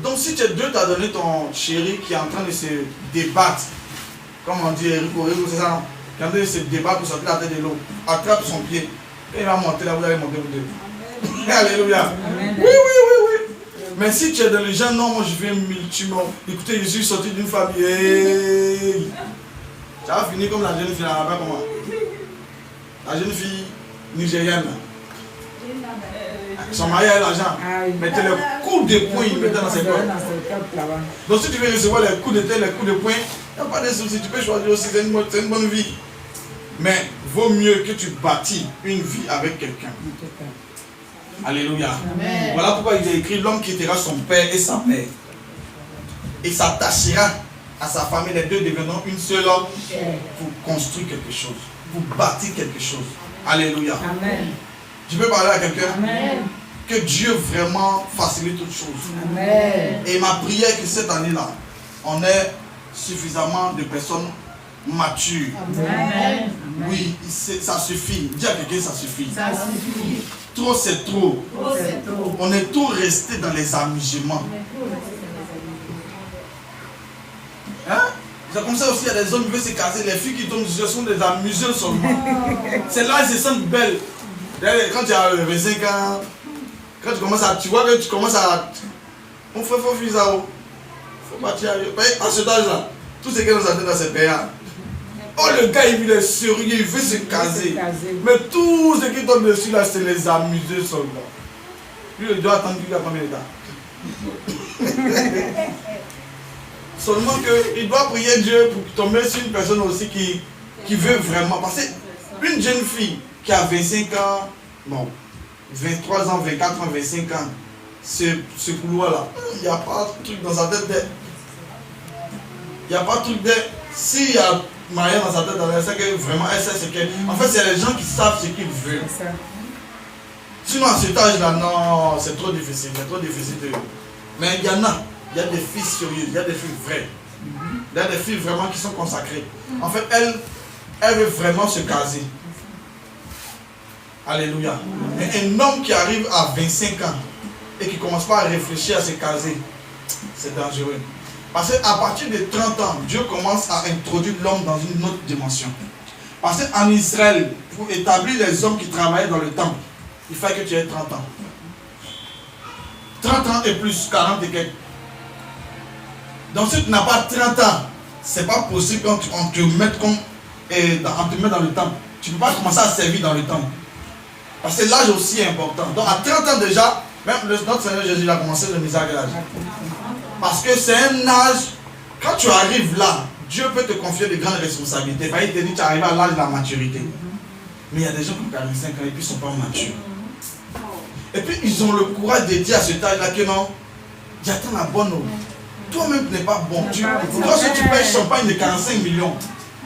Donc, si Dieu t'a donné ton chéri qui est en train de se débattre, comme on dit, Rico, c'est ça, qui est en train de se débattre pour sortir la tête de l'eau, attrape son pied, et il va monter là, vous allez monter vous deux. Alléluia. Amen. Oui. Mais si tu es dans les gens, non, moi je viens multimement. Écoutez, je suis sorti d'une famille. Hey. Ça va finir comme la jeune fille là-bas, comment? La jeune fille nigérienne. Son mari a l'argent. Mettez le coup de poing, il mettait dans ses poches. Donc si tu veux recevoir les coups de tête, les coups de poing, il n'y a pas de souci, tu peux choisir aussi, c'est une bonne vie. Mais vaut mieux que tu bâtis une vie avec quelqu'un. Alléluia. Amen. Voilà pourquoi il a écrit l'homme quittera son père et sa mère et s'attachera à sa famille. Les deux deviendront une seule homme pour construire quelque chose, pour bâtir quelque chose. Alléluia. Amen. Je peux parler à quelqu'un? Amen. Que Dieu vraiment facilite toutes choses. Amen. Et ma prière que cette année-là, on ait suffisamment de personnes matures. Amen. Oui, ça suffit. Dis à quelqu'un, ça suffit. Ça suffit. Trop, c'est trop. Trop, c'est trop. On est tout resté dans les amusements. Hein? C'est comme ça aussi, il y a des hommes qui veulent se caser. Les filles qui tombent dessus sont des amuseurs seulement. C'est là qu'ils se sentent belles. Quand tu as 25 ans, quand tu commences à. Tu vois que tu commences à. On fait faux fils à haut. Faut partir à cet âge-là. Tout ce qui est dans sa tête, c'est payant. Oh, le gars, il est sérieux, il veut se caser. Mais tout ce qui tombe dessus là, c'est les amuseurs seulement. Lui, il doit attendre qu'il a combien d'état. Seulement qu'il doit prier Dieu pour tomber sur une personne aussi qui veut vraiment. Parce qu'une jeune fille qui a 25 ans, bon, 23 ans, 24 ans, 25 ans, ce couloir-là, il n'y a pas de truc dans sa tête. Il n'y a pas de truc de. S'il y a Maria dans sa tête, elle sait que vraiment, elle sait ce qu'elle. En fait, c'est les gens qui savent ce qu'ils veulent. Sinon, à cet âge-là, non, c'est trop difficile. C'est trop difficile de. Mais il y en a. Il y a des filles sérieuses, il y a des filles vraies. Il y a des filles vraiment qui sont consacrées. En fait, elle veut vraiment se caser. Alléluia. Mais un homme qui arrive à 25 ans et qui ne commence pas à réfléchir à se caser, c'est dangereux. Parce qu'à partir de 30 ans, Dieu commence à introduire l'homme dans une autre dimension. Parce qu'en Israël, pour établir les hommes qui travaillaient dans le temple, il fallait que tu aies 30 ans. 30 ans et plus, 40 et quelques. Donc si tu n'as pas 30 ans, c'est pas possible qu'on te mette dans le temple. Tu ne peux pas commencer à servir dans le temple. Parce que l'âge aussi est important. Donc à 30 ans déjà, même notre Seigneur Jésus a commencé le misère de l'âge. Parce que c'est un âge, quand tu arrives là, Dieu peut te confier de grandes responsabilités. Il te dit tu arrives à l'âge de la maturité. Mais il y a des gens qui ont 45 ans et puis ils ne sont pas matures. Et puis ils ont le courage de dire à cet âge-là que non, j'attends la bonne eau. Toi-même tu n'es pas bon. Lorsque tu payes champagne de 45 millions,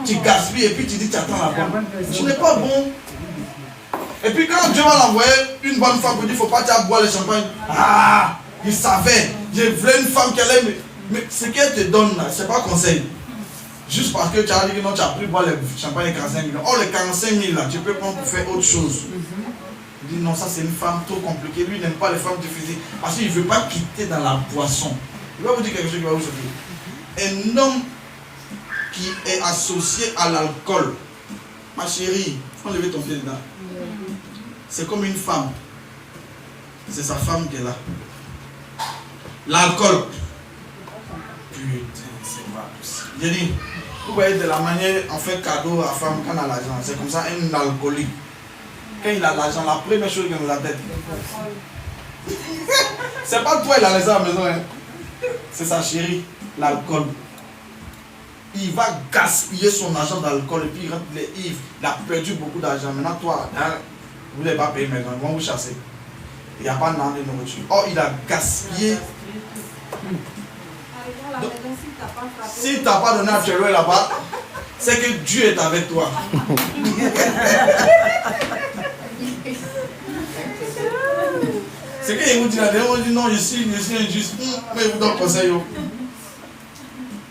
tu gaspilles et puis tu dis tu attends la bonne. Tu n'es pas bon. Et puis quand Dieu va l'envoyer une bonne femme pour dire il ne faut pas boire le champagne. Ah, il savait. Je voulais une femme qu'elle aime. Mais ce qu'elle te donne là, ce n'est pas conseil. Juste parce que tu as dit que non, tu as pris boire le champagne de 45 millions. Oh, les 45 000 là, tu peux prendre pour faire autre chose. Il dit non, ça c'est une femme trop compliquée. Lui, il n'aime pas les femmes difficiles. Parce qu'il ne veut pas quitter dans la boisson. Il va vous dire quelque chose qui va vous choquer. Un homme qui est associé à l'alcool, ma chérie, il faut lever ton pied dedans. C'est comme une femme. C'est sa femme qui est là. L'alcool. Putain, c'est pas possible. J'ai dit, vous voyez de la manière, on fait cadeau à la femme quand elle a l'argent. C'est comme ça, un alcoolique. Quand il a l'argent, la première chose qu'il a dans la tête. C'est pas toi, il a laissé à la maison. Hein. C'est sa chérie, l'alcool. Il va gaspiller son argent d'alcool et puis il rentre les ivres. Il a perdu beaucoup d'argent. Maintenant, toi, hein, vous n'avez pas payé maintenant, ils vont vous chasser. Il n'y a pas de nourriture. Oh, il a gaspillé. Donc, si tu n'as pas donné à Tchéloué là-bas, c'est que Dieu est avec toi. C'est qu'il vous dit là, on dit non, je suis injuste. Mais il vous donne conseil.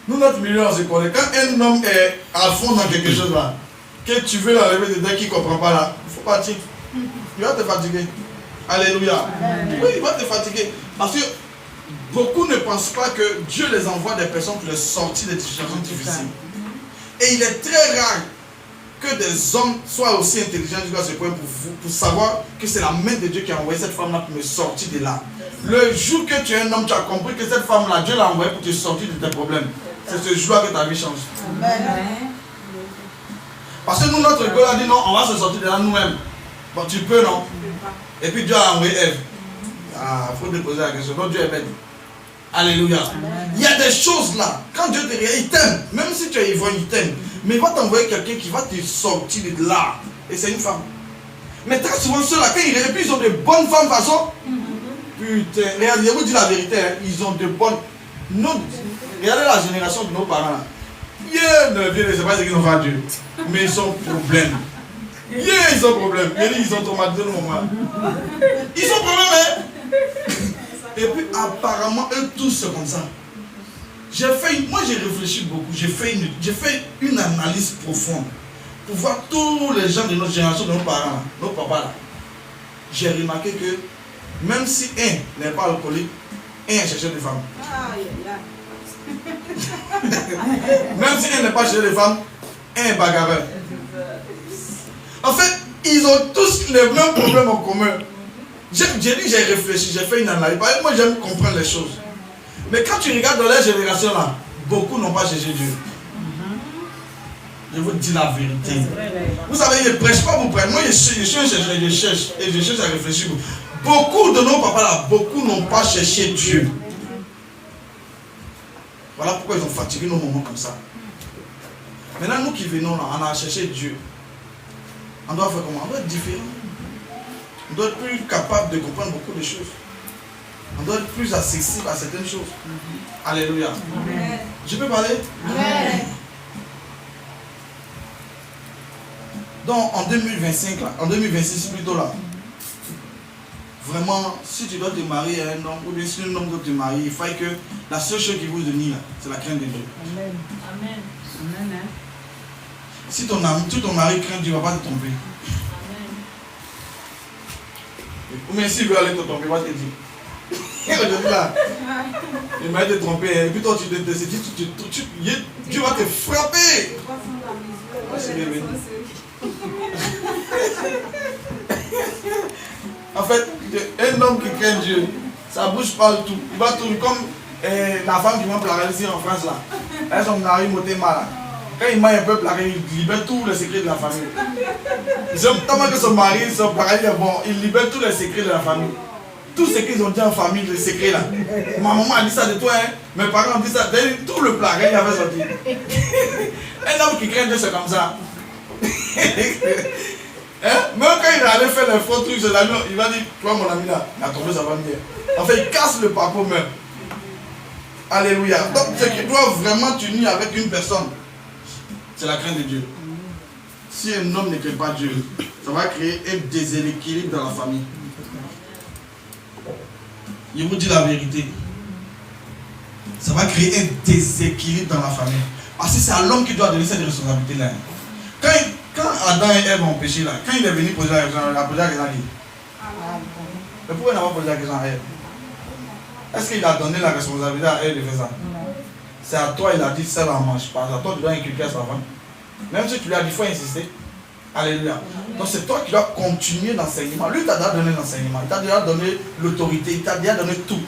Nous, notre milieu, on se connaît. Quand un homme est à fond dans quelque chose là, que tu veux l'enlever dedans qui ne comprend pas là, il faut partir. Il va te fatiguer. Alléluia. Oui, il va te fatiguer. Parce que beaucoup ne pensent pas que Dieu les envoie des personnes pour les sortir des situations difficiles. Et il est très rare que des hommes soient aussi intelligents jusqu'à ce point pour savoir que c'est la main de Dieu qui a envoyé cette femme-là pour me sortir de là. Le jour que tu es un homme, tu as compris que cette femme-là, Dieu l'a envoyée pour te sortir de tes problèmes. C'est ce jour-là que ta vie change. Amen. Parce que nous, notre école a dit non, on va se sortir de là nous-mêmes. Bon, tu peux, non? Et puis Dieu a envoyé Ève. Ah, il faut déposer la question. Donc Dieu est bête. Alléluia. Amen. Il y a des choses là. Quand Dieu te regarde, il t'aime. Même si tu es ivrogne, il t'aime. Mais il va t'envoyer quelqu'un qui va te sortir de là. Et c'est une femme. Mais très souvent, ceux-là, quand ils répondent, ils ont de bonnes femmes façon. Putain, regardez, je vous dis la vérité, hein, ils ont de bonnes. Regardez la génération de nos parents là. Je ne sais pas ce qu'ils ont fait à Dieu. Mais ils ont problème. Ils ont problème. Ils ont traumatisé le moment. Ils ont problème, hein. Et puis apparemment, eux tous sont comme ça. Moi j'ai réfléchi beaucoup. J'ai fait une analyse profonde. Pour voir tous les gens de notre génération, de nos parents, là, nos papas là. J'ai remarqué que même si un n'est pas alcoolique, un est cherché des femmes. Même si un n'est pas cherché des femmes, un est bagarreur. En fait, ils ont tous les mêmes problèmes en commun. J'ai réfléchi, j'ai fait une analyse. Moi, j'aime comprendre les choses. Mais quand tu regardes dans la génération là, beaucoup n'ont pas cherché Dieu. Je vous dis la vérité. Vous savez, je ne prêche pas pour prêcher. Moi, je cherche et je cherche à réfléchir. Beaucoup de nos papas là, beaucoup n'ont pas cherché Dieu. Voilà pourquoi ils ont fatigué nos moments comme ça. Maintenant, nous qui venons là, on a cherché Dieu. On doit faire comment? On doit être différent. On doit être plus capable de comprendre beaucoup de choses. On doit être plus accessible à certaines choses. Alléluia. Amen. Je peux parler? Amen. Donc en 2025, là, en 2026 plutôt là, vraiment, si tu dois te marier à un homme, ou bien si un homme doit te marier, il faut que la seule chose qui vous unit là, c'est la crainte de Dieu. Amen. Amen. Amen. Si ton mari craint Dieu, il ne va pas te tromper. Ou bien s'il veut aller te tromper, il va te dire. Il m'a été trompé, et puis toi tu te dis, Dieu va te frapper. En fait, un homme qui craint Dieu, sa bouche parle tout. Il va tout comme la femme qui m'a plaqué ici en France là. Elle son mari monté mal. Quand il m'a un peu plaqué, il libère tous les secrets de la famille. Tellement que son mari, son paradis est bon, il libère tous les secrets de la famille. Tout ce qu'ils ont dit en famille, les secrets là. Ma maman a dit ça de toi, hein. Mes parents ont dit ça. Tout le plaqué, il avait sorti. Un homme qui craint Dieu, c'est comme ça. Même quand il allait faire les faux trucs, ses amis, il va dire, toi mon ami là, la tombeuse ça va bien. En fait, il casse le parcours même. Alléluia. Donc, ce qui doit vraiment t'unir avec une personne, c'est la crainte de Dieu. Si un homme ne craint pas Dieu, ça va créer un déséquilibre dans la famille. Je vous dis la vérité. Ça va créer un déséquilibre dans la famille. Parce que c'est à l'homme qui doit donner cette responsabilité-là. Quand Adam et Ève ont péché là, quand il est venu poser la question, il a posé la question à qui? Mais pourquoi il n'a pas posé la question à Ève? Est-ce qu'il a donné la responsabilité à Ève de faire ça? C'est à toi, il a dit, ça la mange pas. À toi, tu dois inculquer à sa femme. Même si tu lui as dit, il faut insister. Alléluia. Donc c'est toi qui dois continuer l'enseignement. Lui, il t'a déjà donné l'enseignement. Il t'a déjà donné l'autorité. Il t'a déjà donné tout.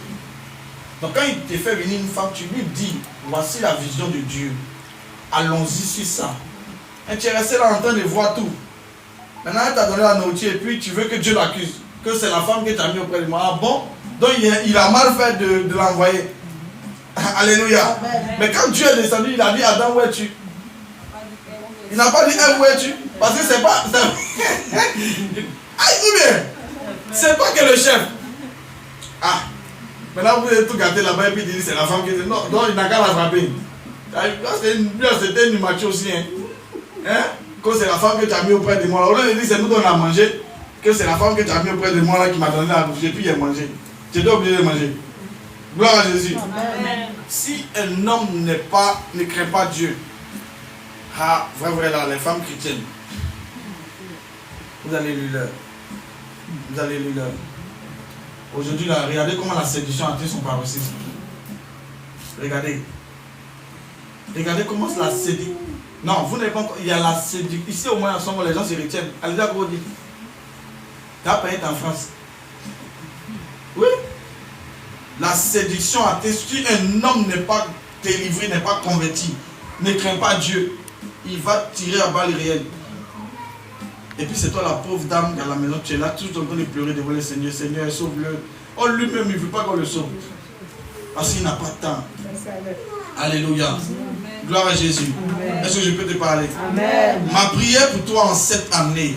Donc quand il te fait venir une femme, tu lui dis, voici la vision de Dieu. Allons-y sur ça. Et tu es resté là en train de voir tout. Maintenant, il t'a donné la nourriture et puis tu veux que Dieu l'accuse. Que c'est la femme qui t'a mis auprès de moi. Ah bon? Donc il a mal fait de l'envoyer. Alléluia. Mais quand Dieu est descendu, il a dit, Adam, où es-tu? Il n'a pas dit, où es-tu? Parce que c'est pas... Aïe, ou bien, c'est toi qui es le chef. Ah, maintenant vous avez tout gâté là-bas et puis il dit, c'est la femme qui dit, non, donc il n'a qu'à la frapper. C'était une immature aussi, hein? Que c'est la femme que tu as mis auprès de moi. Au lieu de dire, c'est nous qu'on a mangé, que c'est la femme que tu as mis auprès de moi là qui m'a donné la bouffe et puis il a mangé. Tu dois oublier de manger. Gloire à Jésus. Amen. Si un homme ne craint pas Dieu, ah, vrai là, les femmes chrétiennes, vous allez lui leur. Vous allez lui leur. Aujourd'hui, là, regardez comment la séduction a atteint son paroxysme. Regardez. Regardez comment la séduction. Non, vous n'avez pas encore. Il y a la séduction. Ici, au moins, en ce moment, les gens se retiennent. Allez, d'accord, dit. Tu as payé en France. Oui. La séduction a atteint. Si un homme n'est pas délivré, n'est pas converti, ne craint pas Dieu, il va tirer à balles réelles. Et puis c'est toi la pauvre dame dans la maison, tu es là tout en train de pleurer devant le Seigneur. Seigneur, sauve-le. Oh, lui-même, il ne veut pas qu'on le sauve. Parce qu'il n'a pas de temps. Alléluia. Gloire à Jésus. Est-ce que je peux te parler? Amen. Ma prière pour toi en cette année,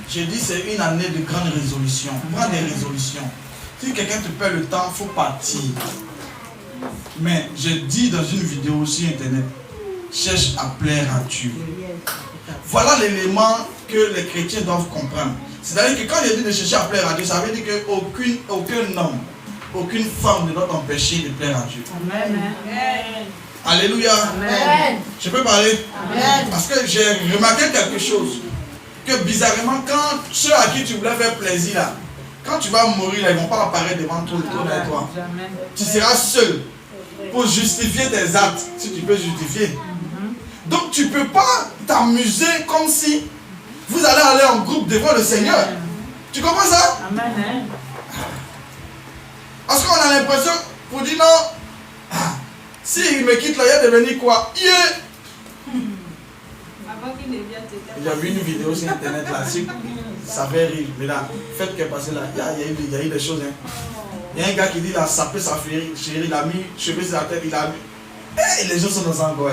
j'ai dit c'est une année de grande résolution. Prends des résolutions. Si quelqu'un te perd le temps, il faut partir. Mais j'ai dit dans une vidéo sur internet, cherche à plaire à Dieu. Voilà l'élément que les chrétiens doivent comprendre. C'est-à-dire que quand il dit de chercher à plaire à Dieu, ça veut dire qu'aucun homme, aucune femme ne doit t'empêcher de plaire à Dieu. Amen. Alléluia. Amen. Je peux parler? Amen. Parce que j'ai remarqué quelque chose. Que bizarrement, quand ceux à qui tu voulais faire plaisir, là, quand tu vas mourir, là, ils ne vont pas apparaître devant tout le trône avec toi. Tu seras seul pour justifier tes actes, si tu peux justifier. Donc tu ne peux pas t'amuser comme si vous allez aller en groupe devant le Seigneur. Tu comprends ça? Amen. Parce qu'on a l'impression, pour dire non, s'il me quitte là, il va devenir quoi? Il y a vu une vidéo sur internet là, ça fait rire, mais là, faites qu'elle passe là, il y a eu des choses. Hein. Il y a un gars qui dit, il a sapé sa chérie, il a mis cheveux sur la tête, il a mis. Et les gens sont dans un goin.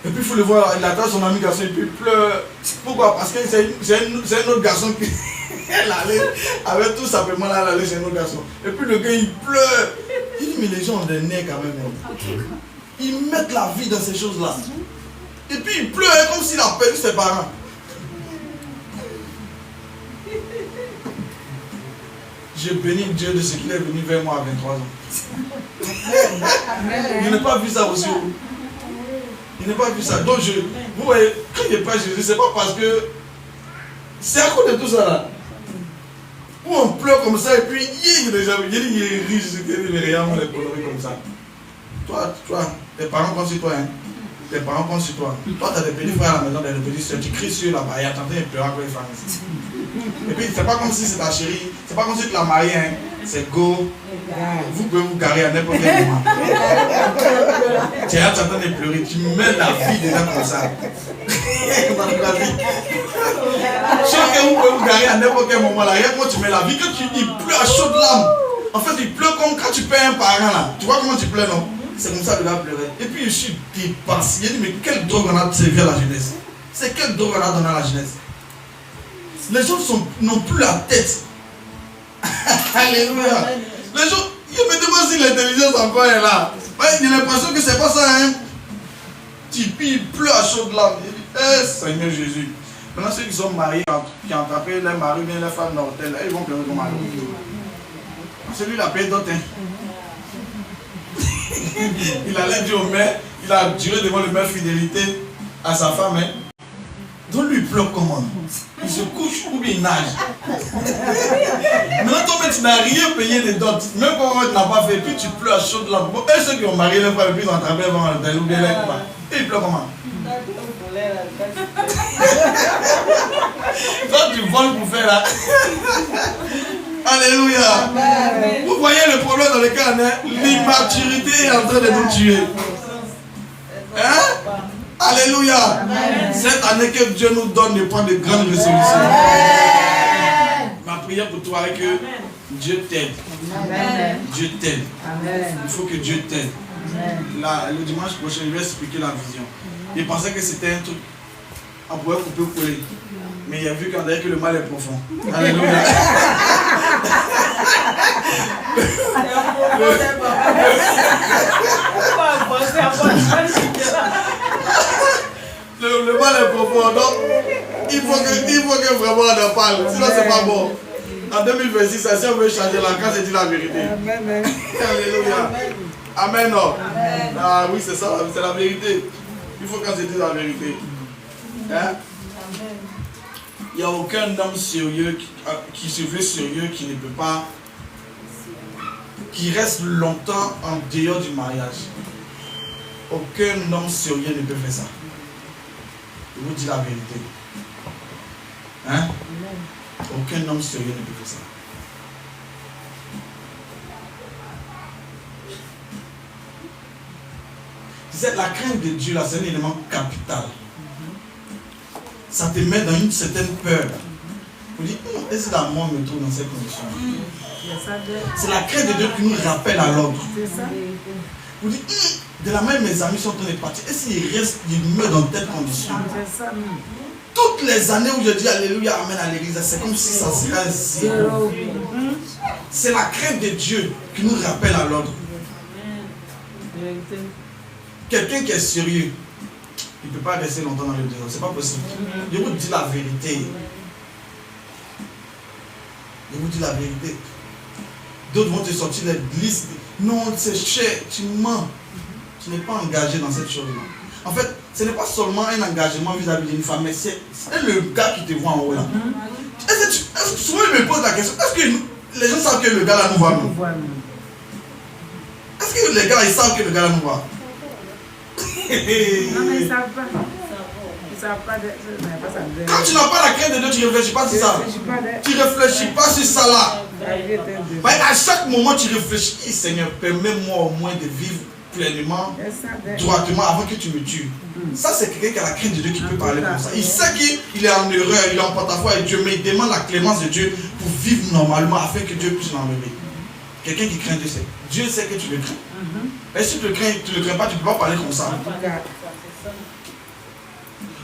Et puis il faut le voir, il attend son ami garçon et puis il pleure. Pourquoi? Parce que c'est un autre garçon qui. Elle allait, avec tout simplement là, elle allait chez un autre garçon. Et puis le gars il pleure. Il dit, mais les gens ont des nez quand même. Ils mettent la vie dans ces choses-là. Et puis il pleure comme s'il a perdu ses parents. Je bénis Dieu de ce qu'il est venu vers moi à 23 ans. Il n'a pas vu ça aussi. Il n'a pas vu ça. Donc vous voyez, quand il n'est pas Jésus, c'est pas parce que c'est à cause de tout ça là. Où on pleure comme ça et puis il est déjà il est riche, il est rien, on est coloré comme ça. Toi, tes parents comptent sur toi, hein. Tes parents comptent sur toi. Toi, tu as des petits frères à la maison, des petits soeurs, tu cries sur là-bas et attends, il pleure quand il fait ici. Et puis, c'est pas comme si c'est ta chérie, c'est pas comme si tu l'as mariée, hein. C'est go. Vous pouvez vous garer à n'importe quel moment. Tu es là, tu es en train de pleurer, tu mets la vie dedans comme ça. Chacun, vous pouvez vous garer à n'importe quel moment là. Regarde comment tu mets la vie. Quand il pleure à chaudes larmes. En fait, il pleure comme quand tu perds un parent là. Tu vois comment tu pleures, non? C'est comme ça qu'il va pleurer. Et puis, je suis dépassé. Il dit, mais quelle drogue on a servi à la jeunesse? C'est quelle drogue on a donné à la jeunesse? Les gens n'ont plus la tête. Alléluia. Les gens, je me demande si l'intelligence encore est là. Ouais, j'ai l'impression que c'est pas ça. Hein. Il pleut à chaudes larmes. Eh Seigneur Jésus. Maintenant, ceux qui sont mariés, qui ont attrapé leur mari, bien leur femme dans l'hôtel, ils vont pleurer comme un celui la paix d'autres. Il allait dire au maire, il a duré devant le maire fidélité à sa femme. Hein. Donc lui, il pleure comment? Il se couche ou bien il nage. Maintenant, toi, tu n'as rien payé de dot. Même quand tu n'as pas fait, puis tu pleures à chaudes larmes. Et ceux qui ont marié leur femme, puis ils ont attrapé devant l'hôtel ou bien leur femme. Et ils pleurent comment? Toi, tu voles pour faire là. Alléluia. Amen. Vous voyez le problème dans le cas, hein? L'immaturité est en train de nous tuer. Hein? Alléluia. Amen. Cette année que Dieu nous donne de prendre de grandes résolutions. Amen. Ma prière pour toi est que Dieu t'aide. Dieu t'aide. Il faut que Dieu t'aide. Le dimanche prochain, je vais expliquer la vision. Il pensait que c'était un truc. On pouvait couper. Mais il a vu qu'en derrière que le mal est profond. Alléluia. Le mal est profond. Donc, il faut que vraiment on en parle. Sinon, c'est pas bon. En 2026, si on veut changer la case, c'est dit la vérité. Amen. Alléluia. Amen. Non. Amen. Ah oui, c'est ça, c'est la vérité. Il faut qu'on se dise la vérité. Hein? Il n'y a aucun homme sérieux qui se veut sérieux qui ne peut pas, qui reste longtemps en dehors du mariage. Aucun homme sérieux ne peut faire ça. Je vous dis la vérité. Hein? Aucun homme sérieux ne peut faire ça. La crainte de Dieu, là, c'est un élément capital. Ça te met dans une certaine peur. Vous dites, est-ce que la mort me trouve dans ces conditions? C'est la crainte de Dieu qui nous rappelle à l'ordre. Vous dites, de la même mes amis sont en train de partir. Est-ce qu'ils restent, ils meurent dans telle condition? Toutes les années où je dis Alléluia, Amen à l'église, c'est comme si ça serait zéro. C'est la crainte de Dieu qui nous rappelle à l'ordre. Quelqu'un qui est sérieux, il ne peut pas rester longtemps dans le désordre. Ce n'est pas possible. Je vous dis la vérité. Je vous dis la vérité. D'autres vont te sortir les listes. Non, c'est cher, tu mens. Tu n'es pas engagé dans cette chose-là. En fait, ce n'est pas seulement un engagement vis-à-vis d'une femme, mais c'est le gars qui te voit en haut là. Est-ce que souvent il me pose la question, est-ce que les gens savent que le gars là nous voit nous? Est-ce que les gars ils savent que le gars là nous voit? Non, mais ils ne savent pas. Ils ne savent pas. Quand tu n'as pas la crainte de Dieu, tu ne réfléchis pas sur ça. Tu ne réfléchis pas sur ça là. Mais à chaque moment, tu réfléchis, Seigneur, permets-moi au moins de vivre pleinement, droitement, avant que tu me tues. Ça, c'est quelqu'un qui a la crainte de Dieu qui peut parler comme ça. Il sait qu'il est en erreur, il est en porte-à-faux avec Dieu, mais il demande la clémence de Dieu pour vivre normalement afin que Dieu puisse l'enlever. Quelqu'un qui craint Dieu, c'est Dieu sait que tu le crains. Et si tu ne le crains pas, tu ne peux pas parler comme ça.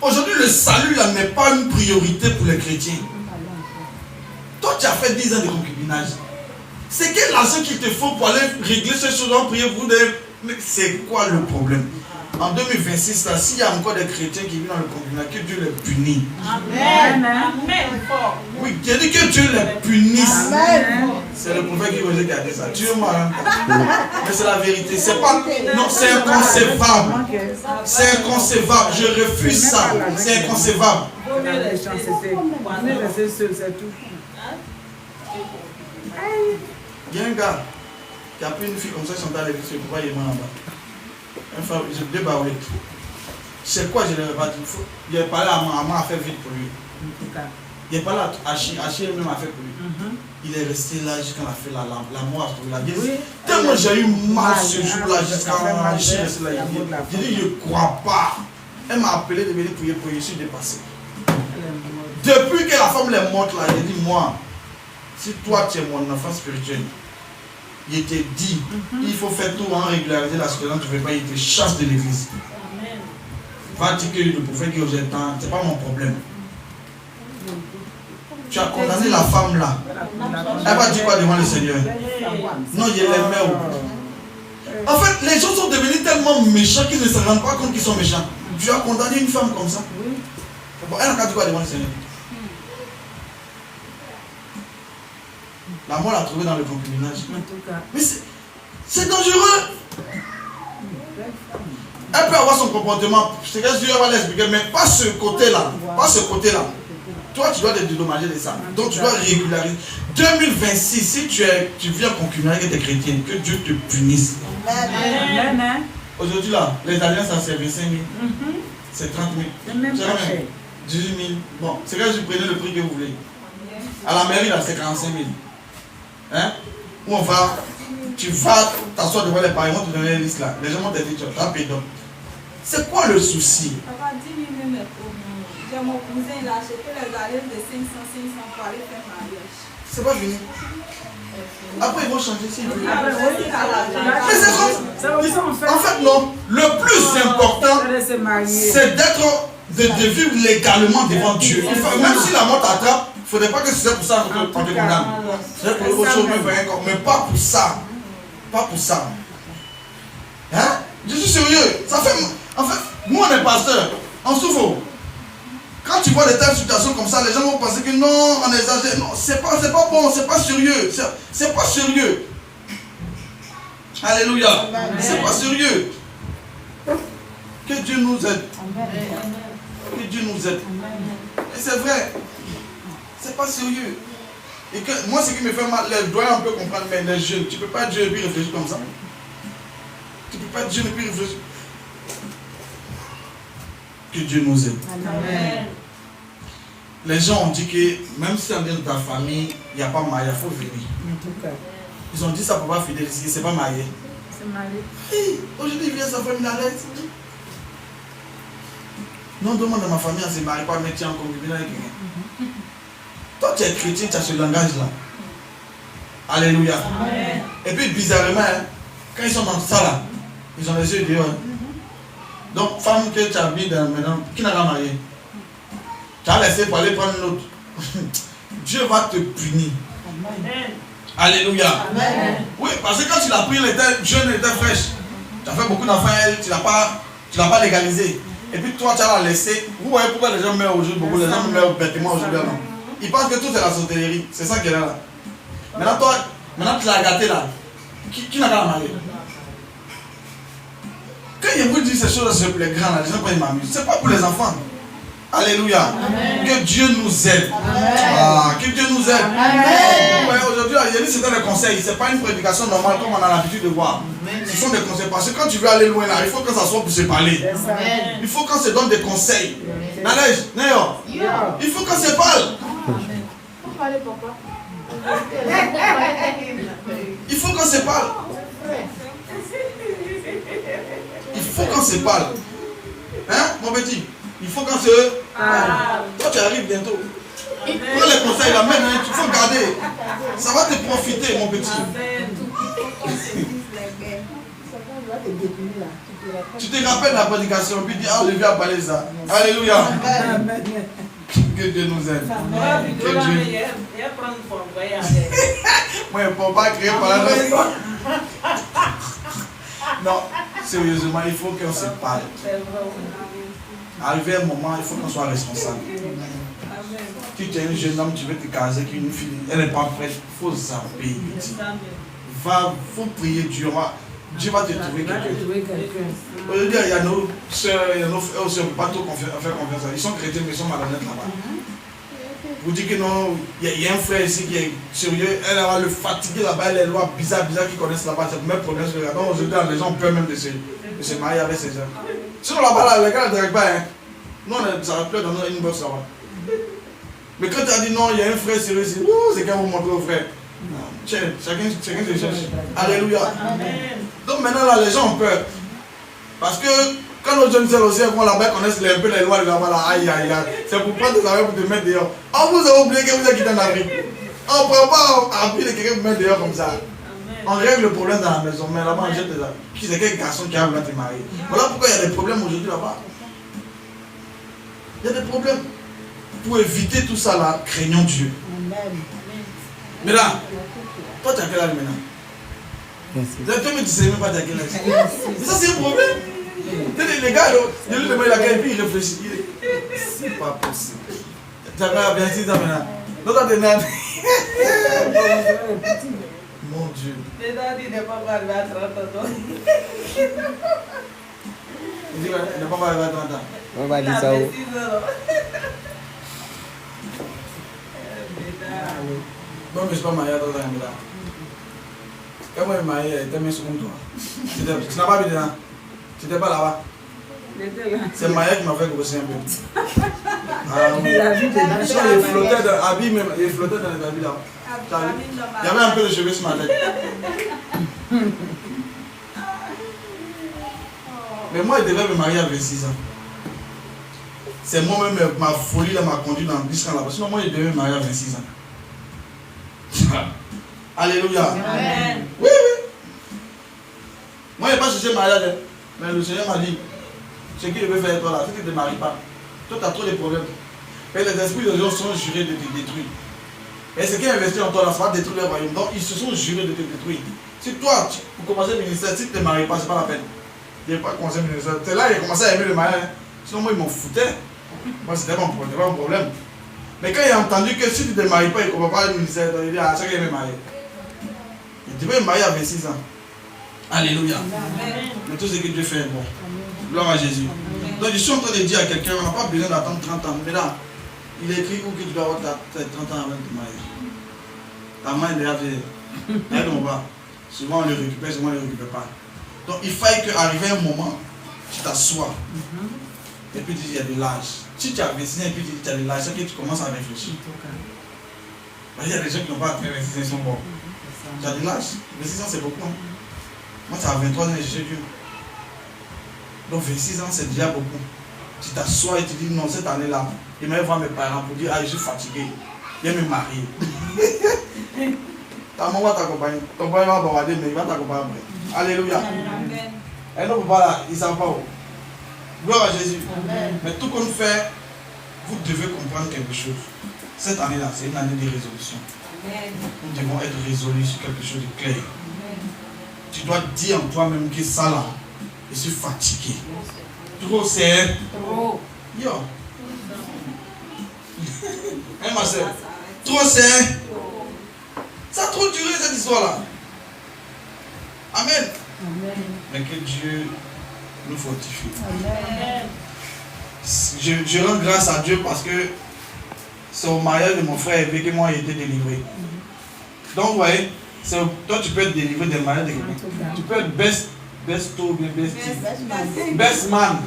Aujourd'hui, le salut là n'est pas une priorité pour les chrétiens. Toi, tu as fait 10 ans de concubinage. C'est quel argent qu'il te faut pour aller régler ces choses, prier pour des... Mais c'est quoi le problème? En 2026, là, s'il y a encore des chrétiens qui vivent dans le concubinage, que Dieu les punisse. Amen. Amen. Oui, il a dit que Dieu les punisse. Amen. C'est le prophète qui vous a dit ça. Dieu m'a. Mais c'est la vérité. C'est pas. Non, c'est inconcevable. C'est inconcevable. Je refuse ça. C'est inconcevable. Il y a un gars qui a pris une fille comme ça, chantant avec lui, pourquoi il est en bas. Enfin, je débarque. C'est quoi, je ne l'ai pas dit. Il a parlé à maman, a fait vite pour lui. Il a parlé à Achille même a fait pour lui. Il est resté là jusqu'à la fin, la mort. Tellement j'ai eu mal ce jour-là, jusqu'à Achille resté là. J'ai dit, je ne crois pas. Elle m'a appelé de venir prier pour lui, je suis dépassé. Depuis que la femme est morte là, j'ai dit, moi, si toi tu es mon enfant spirituel, il te dit, il faut faire tout en régulariser la situation, tu ne veux pas, il te chasse de l'église. Va dire que le prophète qui est temps, ce n'est pas mon problème. Tu as condamné la femme là. Elle va dire quoi devant le Seigneur? Non, il l'aimait. En fait, les gens sont devenus tellement méchants qu'ils ne se rendent pas compte qu'ils sont méchants. Tu as condamné une femme comme ça. Bon, elle n'a pas dit quoi devant le Seigneur? La mort l'a trouvé dans le concubinage. Mais c'est dangereux. Elle peut avoir son comportement. C'est que Dieu va l'expliquer, mais pas ce côté-là. Pas ce côté-là. Toi, tu dois te dédommager de ça. Donc, tu dois régulariser. 2026, si tu vis en concubinage avec des chrétiens, que Dieu te punisse. Amen. Aujourd'hui, là, les alliances, ça c'est 25 000. C'est 30 000. C'est même pas cher. 18 000. Bon, c'est que je prenais le prix que vous voulez. À la mairie, là, c'est 45 000. Hein? Où on va, tu vas t'asseoir devant les parents, ils vont te donner une liste là. Les gens vont te dire, tu vas payer donc. C'est quoi le souci? Papa, dis-lui même, j'ai mon cousin, il a acheté les alliances de 500 pour aller faire mariage. C'est pas fini. Après, ils vont changer si ils veulent. Mais c'est comme en fait, non. Le plus important, c'est de vivre légalement devant Dieu. Même si la mort t'attrape, il ne faudrait pas que c'est pour ça qu'on te condamne. C'est pour autre chose, mais pas pour ça. Pas pour ça. Hein? Je suis sérieux. Ça fait. En fait, nous on est pasteurs. On souffre. Quand tu vois de telles situations comme ça, les gens vont penser que non, on exagère. Non, c'est pas bon, c'est pas sérieux. C'est pas sérieux. Alléluia. C'est pas sérieux. Que Dieu nous aide. Que Dieu nous aide. Et c'est vrai. C'est pas sérieux. Et que moi, ce qui me fait mal, les doyens on peut comprendre, mais les jeunes, tu ne peux pas être Dieu et puis réfléchir comme ça. Tu ne peux pas être Dieu et puis réfléchir. Que Dieu nous aide. Amen. Les gens ont dit que même si on vient de ta famille, il n'y a pas marié, il faut venir. Ils ont dit ça pour pas fidéliser, c'est pas marié. C'est marié. Hey, aujourd'hui, il vient sa famille à l'aise. Non, demande à ma famille, elle ne se marie pas, mais tu es en concubinage avec quelqu'un. Toi, tu es chrétien, tu as ce langage-là. Alléluia. Amen. Et puis, bizarrement, hein, quand ils sont dans ça là, ils ont les yeux dehors. Donc, femme que tu habites maintenant, qui n'a pas marié? Tu as laissé pour aller prendre l'autre. Dieu va te punir. Amen. Alléluia. Amen. Oui, parce que quand tu l'as pris, elle était jeune, elle était fraîche. Tu as fait beaucoup d'enfants, tu l'as pas légalisé. Et puis toi, tu as la laissé. Vous voyez pourquoi les gens meurent aujourd'hui, beaucoup, les gens meurent bêtement aujourd'hui. Ils pensent que tout est la sorcellerie. C'est ça qu'elle est là. Maintenant tu l'as gâté là. Qui n'a pas marié? Quand il vous dit ces choses sur les grands, là, les gens ils m'amusent. C'est pas pour les enfants. Alléluia. Amen. Que Dieu nous aide. Ah, que Dieu nous aide. Ouais, aujourd'hui, il y a dit c'était des conseils. Ce n'est pas une prédication normale comme on a l'habitude de voir. Amen. Ce sont des conseils. Parce que quand tu veux aller loin là, il faut que ça soit pour se parler. Amen. Il faut qu'on se donne des conseils. Nadège, Néo, il faut qu'on se parle. Il faut qu'on se parle. Il faut qu'on se parle. Hein, mon petit? Il faut qu'on se parle. Toi, tu arrives bientôt. Prends les conseils, la main, il faut garder. Ça va te profiter, mon petit. Tu te rappelles la prédication, puis dis, ah, je viens à parler ça. Alléluia. Que Dieu nous aide. Que Dieu. Moi, je ne peux pas créer par la. Non, sérieusement, il faut qu'on se parle. Arrivé un moment, il faut qu'on soit responsable. Si tu es un jeune homme, tu veux te caser avec une fille, elle n'est pas prête, il faut zapper. Il faut prier Dieu. Dieu va te trouver quelqu'un. Aujourd'hui, il y a nos soeurs, il y a nos frères aussi, on ne peut pas trop faire confiance. Ils sont chrétiens, mais ils sont malhonnêtes là-bas. Vous dites que non, il y a un frère ici qui est sérieux, elle va le fatiguer là-bas, elle a les lois bizarres qui connaissent là-bas, c'est le même problème. Donc aujourd'hui, les gens ont peur même de se marier avec ces gens. Sinon là-bas, là, les gars ne direct pas. Hein. Non, ça va plus dans notre inbox là-bas. Mais quand tu as dit non, il y a un frère sérieux ici, c'est quand vous montrez au frère. Tiens, chacun se cherche. Alléluia. Amen. Donc maintenant là, les gens ont peur. Parce que quand nos jeunes sœurs aussi vont là-bas, connaissent un peu les lois de là-bas, là, aïe aïe aïe. C'est pour prendre des affaires pour te mettre dehors. Oh, vous avez oublié que vous êtes quitté en Afrique. On ne prend pas à appuyer quelqu'un pour mettre dehors comme ça. On règle le problème dans la maison, mais là-bas on jette des affaires. C'est quel garçon qui a voulu te marier. Voilà pourquoi il y a des problèmes aujourd'hui là-bas. Il y a des problèmes. pour éviter tout ça là, craignons Dieu. Maintenant, toi tu as quel âge maintenant? Toi tu ne sais même pas t'as quel âge. Mais ça c'est un problème. Les gars, il lui demande la gueule et puis il réfléchit. C'est pas possible. Tu as 26 ans maintenant. L'autre a des nains. Mon Dieu. Les gens disent n'est pas arrivé à 30 ans. Il dit il n'est pas arrivé à 30 ans. On va dire ça. Bon, mais je ne suis pas marié à 30 ans. Quand moi je suis marié, tu es mis sur toi. Tu n'as pas vu dedans. Tu n'étais pas là-bas. C'est Maya qui m'a fait grossir un peu. Ah oui. Il flottait dans l'habit même. Il flottait dans les habits là. Il y avait un peu de cheveux sur ma tête. Mais moi, je devais me marier à 26 ans. C'est moi-même, ma folie là m'a conduit dans le bus là-bas. Sinon, moi, je devais me marier à 26 ans. Alléluia. Amen. Oui, oui. Moi, je n'ai pas cherché mariage. Mais le Seigneur m'a dit, ce qu'il veut faire toi là, c'est que tu ne te maries pas. Toi, tu as trop de problèmes. Et les esprits de Dieu sont jurés de te détruire. Et ce qui est investi en toi là, ça va détruire le royaume. Donc, ils se sont jurés de te détruire. Si toi, pour commencer le ministère, si tu ne te maries pas, ce n'est pas la peine. Je n'ai pas commencé le ministère. C'est là qu'il a commencé à aimer le mariage. Sinon, moi, ils m'en foutaient. Moi, c'était pas mon problème. Mais quand il a entendu que si tu ne te maries pas, il ne comprend pas le ministère, il dit, ah, c'est qu'il veut marier. Il devait me marier à 26 ans. Alléluia. Amen. Mais tout ce que Dieu fait est bon. Gloire à Jésus. Amen. Donc je suis en train de dire à quelqu'un, on n'a pas besoin d'attendre 30 ans. Mais là, il est écrit où que tu dois avoir 30 ans avant de te marier. Ta main est déjà vieille. Aide-moi pas. Souvent on le récupère, souvent on ne le récupère pas. Donc il faille qu'arriver un moment, tu t'assois. Et puis tu dis, il y a de l'âge. Si tu as 26 ans et puis tu dis, tu as de l'âge, c'est que tu commences à réfléchir. Il y a des gens qui n'ont pas atteint 26 ans, ils sont morts. Tu as de l'âge. 26 ans c'est beaucoup. Hein? Moi, ça a 23 ans et je suis Dieu. Donc 26 ans, c'est déjà beaucoup. Tu t'assois et tu dis non, cette année-là, je vais voir mes parents pour dire, ah, je suis fatigué. Je vais me marier. Ta maman va t'accompagner. Ton père va bavarder, mais il va t'accompagner après. Alléluia. Amen. Et nos papas là, ils ne savent pas où. Gloire à Jésus. Amen. Mais tout qu'on fait, vous devez comprendre quelque chose. Cette année-là, c'est une année de résolution. Amen. Nous devons être résolus sur quelque chose de clair. Amen. Tu dois dire en toi-même que ça là, je suis fatigué. Trop c'est. Trop. Yo. Hein ma soeur? Trop c'est. Ça a trop duré cette histoire là. Amen. Mais que Dieu nous fortifie. Amen. Je rends grâce à Dieu parce que c'est au mariage de mon frère Hervé que moi j'ai été délivré. Donc vous voyez, toi tu peux être délivré des mariages de quelqu'un. Tu peux être best man.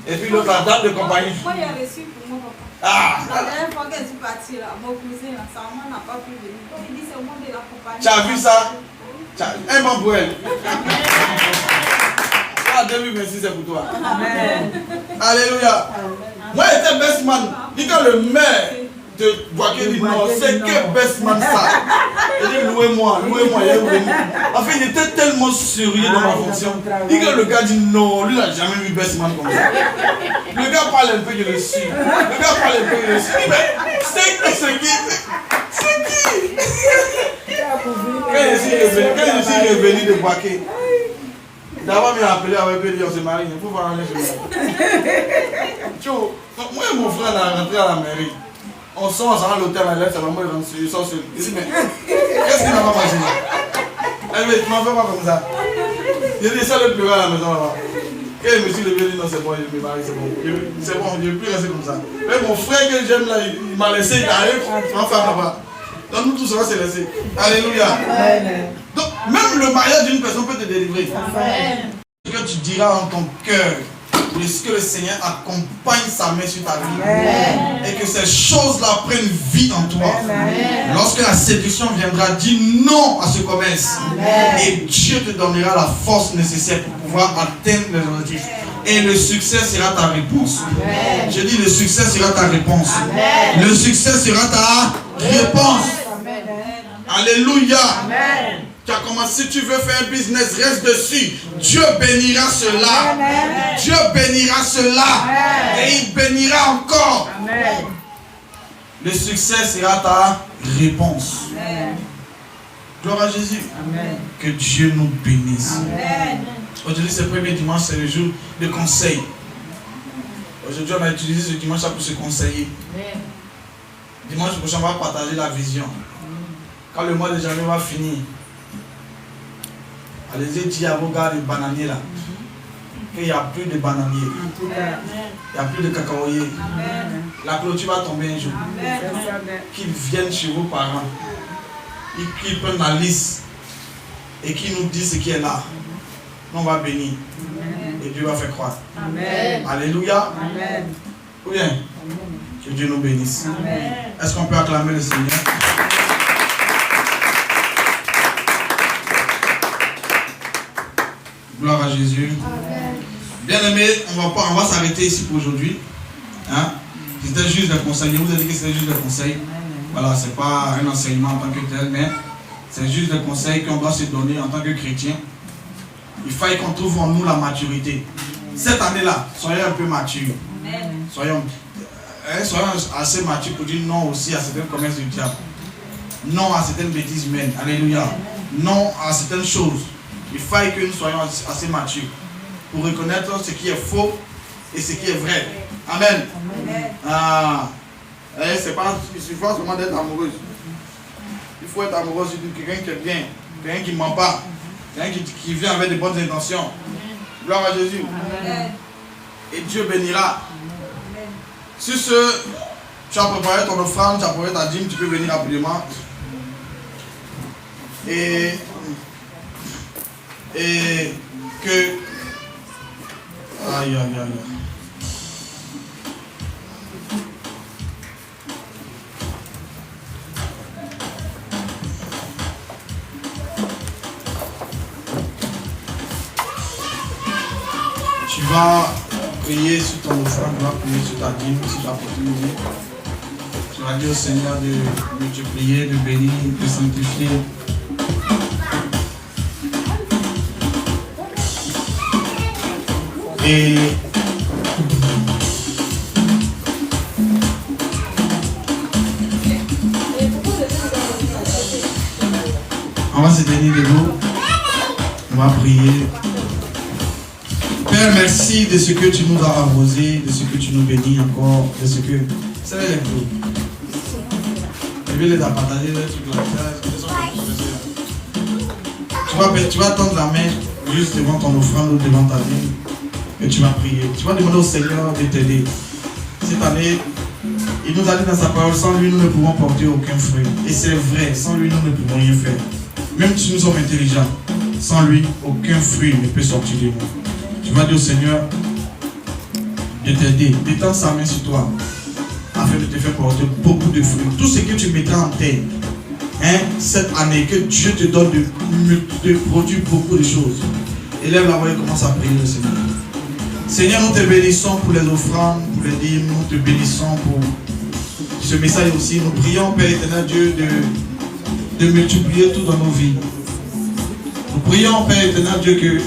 Et puis l'autre la dame de compagnie. Moi, il a reçu pour moi, papa. Ah! La dernière fois que je suis partie là, mon cousin, là, sa maman n'a pas pu venir. Donc il dit c'est au monde de la compagnie. Tu as vu ça? Un bon pour elle. Ah, 2026 c'est pour toi. Amen. Alléluia. Moi j'étais best man. Dit que le maire de Boaké dit non, c'est que best man ça. Il dit louez-moi, il est venu. En fait, il était tellement sérieux dans ma fonction. Dit que le gars dit non, lui il n'a jamais vu best man comme ça. Le gars parle un peu, je le suis. Le gars parle un peu, je le suis. Mais c'est qui? Quand je suis revenu de Boaké, d'abord il m'a appelé avec lui, on s'est marié, il faut voir un chemin. Moi et mon frère on est rentré à la mairie. On sort ensemble à l'hôtel, on sa maman il sort seul. Il dit mais qu'est-ce qu'il n'a pas mangé? Elle dit tu m'en fais pas comme ça. Il dit ça le pleurer à la maison là-bas. Quand je me suis levé, il dit non c'est bon, je me marie, c'est bon. C'est bon, je ne peux plus rester comme ça. Mais mon frère que j'aime là, il m'a laissé, il arrive, tu vas faire papa. Donc nous tous on va se laisser. Alléluia. Donc même le mariage d'une personne peut te délivrer. Amen. Ce que tu diras en ton cœur, que le Seigneur accompagne sa main sur ta vie. Amen. Et que ces choses-là prennent vie en toi. Amen. Lorsque la séduction viendra, dis non à ce commerce. Amen. Et Dieu te donnera la force nécessaire pour pouvoir atteindre les objectifs. Et le succès sera ta réponse. Amen. Je dis le succès sera ta réponse. Amen. Le succès sera ta réponse. Amen. Alléluia. Amen. Tu as commencé, si tu veux faire un business, reste dessus. Dieu bénira cela. Amen. Dieu bénira cela. Amen. Et il bénira encore. Amen. Le succès sera ta réponse. Amen. Gloire à Jésus. Amen. Que Dieu nous bénisse. Amen. Aujourd'hui, c'est le premier dimanche, c'est le jour de conseil. Aujourd'hui, on a utilisé ce dimanche pour se conseiller. Dimanche prochain, on va partager la vision. Quand le mois de janvier va finir, allez-y dire à vos gars de bananiers là qu'il n'y a plus de bananiers, il n'y a plus de cacaoyers. Amen. La clôture va tomber un jour. Amen. Qu'ils viennent chez vos parents, qu'ils prennent la liste et qu'ils nous disent ce qui est là. On va bénir et Dieu va faire croître. Amen. Alléluia. Amen. Ou bien, que Dieu nous bénisse. Amen. Est-ce qu'on peut acclamer le Seigneur? Gloire à Jésus. Bien aimé, on va s'arrêter ici pour aujourd'hui. Hein? C'était juste des conseils. Je vous ai dit que c'était juste des conseils. Voilà, ce n'est pas un enseignement en tant que tel, mais c'est juste des conseils qu'on doit se donner en tant que chrétien. Il faut qu'on trouve en nous la maturité. Cette année-là, soyez un peu matures. Soyons assez matures pour dire non aussi à certaines promesses du diable. Non à certaines bêtises humaines. Alléluia. Non à certaines choses. Il faut que nous soyons assez matures pour reconnaître ce qui est faux et ce qui est vrai. Amen. C'est pas, il suffit pas seulement d'être amoureuse. Il faut être amoureuse de quelqu'un qui est bien, quelqu'un qui ne ment pas, quelqu'un qui vient avec de bonnes intentions. Gloire à Jésus. Amen. Et Dieu bénira. Sur ce, tu as préparé ton offrande, tu as préparé ta dîme, tu peux venir rapidement. Et que... Aïe, aïe, aïe. Tu vas prier sur ton offrande, tu vas prier sur ta dîme, sur ta opportunité. Tu vas dire au Seigneur de multiplier, de bénir, de sanctifier. Et on va se tenir debout. On va prier. Père, merci de ce que tu nous as arrosé, de ce que tu nous bénis encore, de ce que... C'est les clous. Je vais les partager, les trucs là. Tu vas tendre la main juste devant ton offrande ou devant ta vie et tu vas prier. Tu vas demander au Seigneur de t'aider. Cette année, il nous a dit dans sa parole, sans lui nous ne pouvons porter aucun fruit. Et c'est vrai, sans lui nous ne pouvons rien faire. Même si nous sommes intelligents, sans lui, aucun fruit ne peut sortir de nous. Tu vas dire au Seigneur de t'aider, d'étendre sa main sur toi, afin de te faire porter beaucoup de fruits. Tout ce que tu mettras en terre, cette année, que Dieu te donne de produire beaucoup de choses. Élève la voix et commence à prier le Seigneur. Seigneur, nous te bénissons pour les offrandes, pour les dîmes, nous te bénissons pour ce message aussi. Nous prions, Père éternel Dieu, de multiplier tout dans nos vies. Nous prions, Père éternel Dieu, que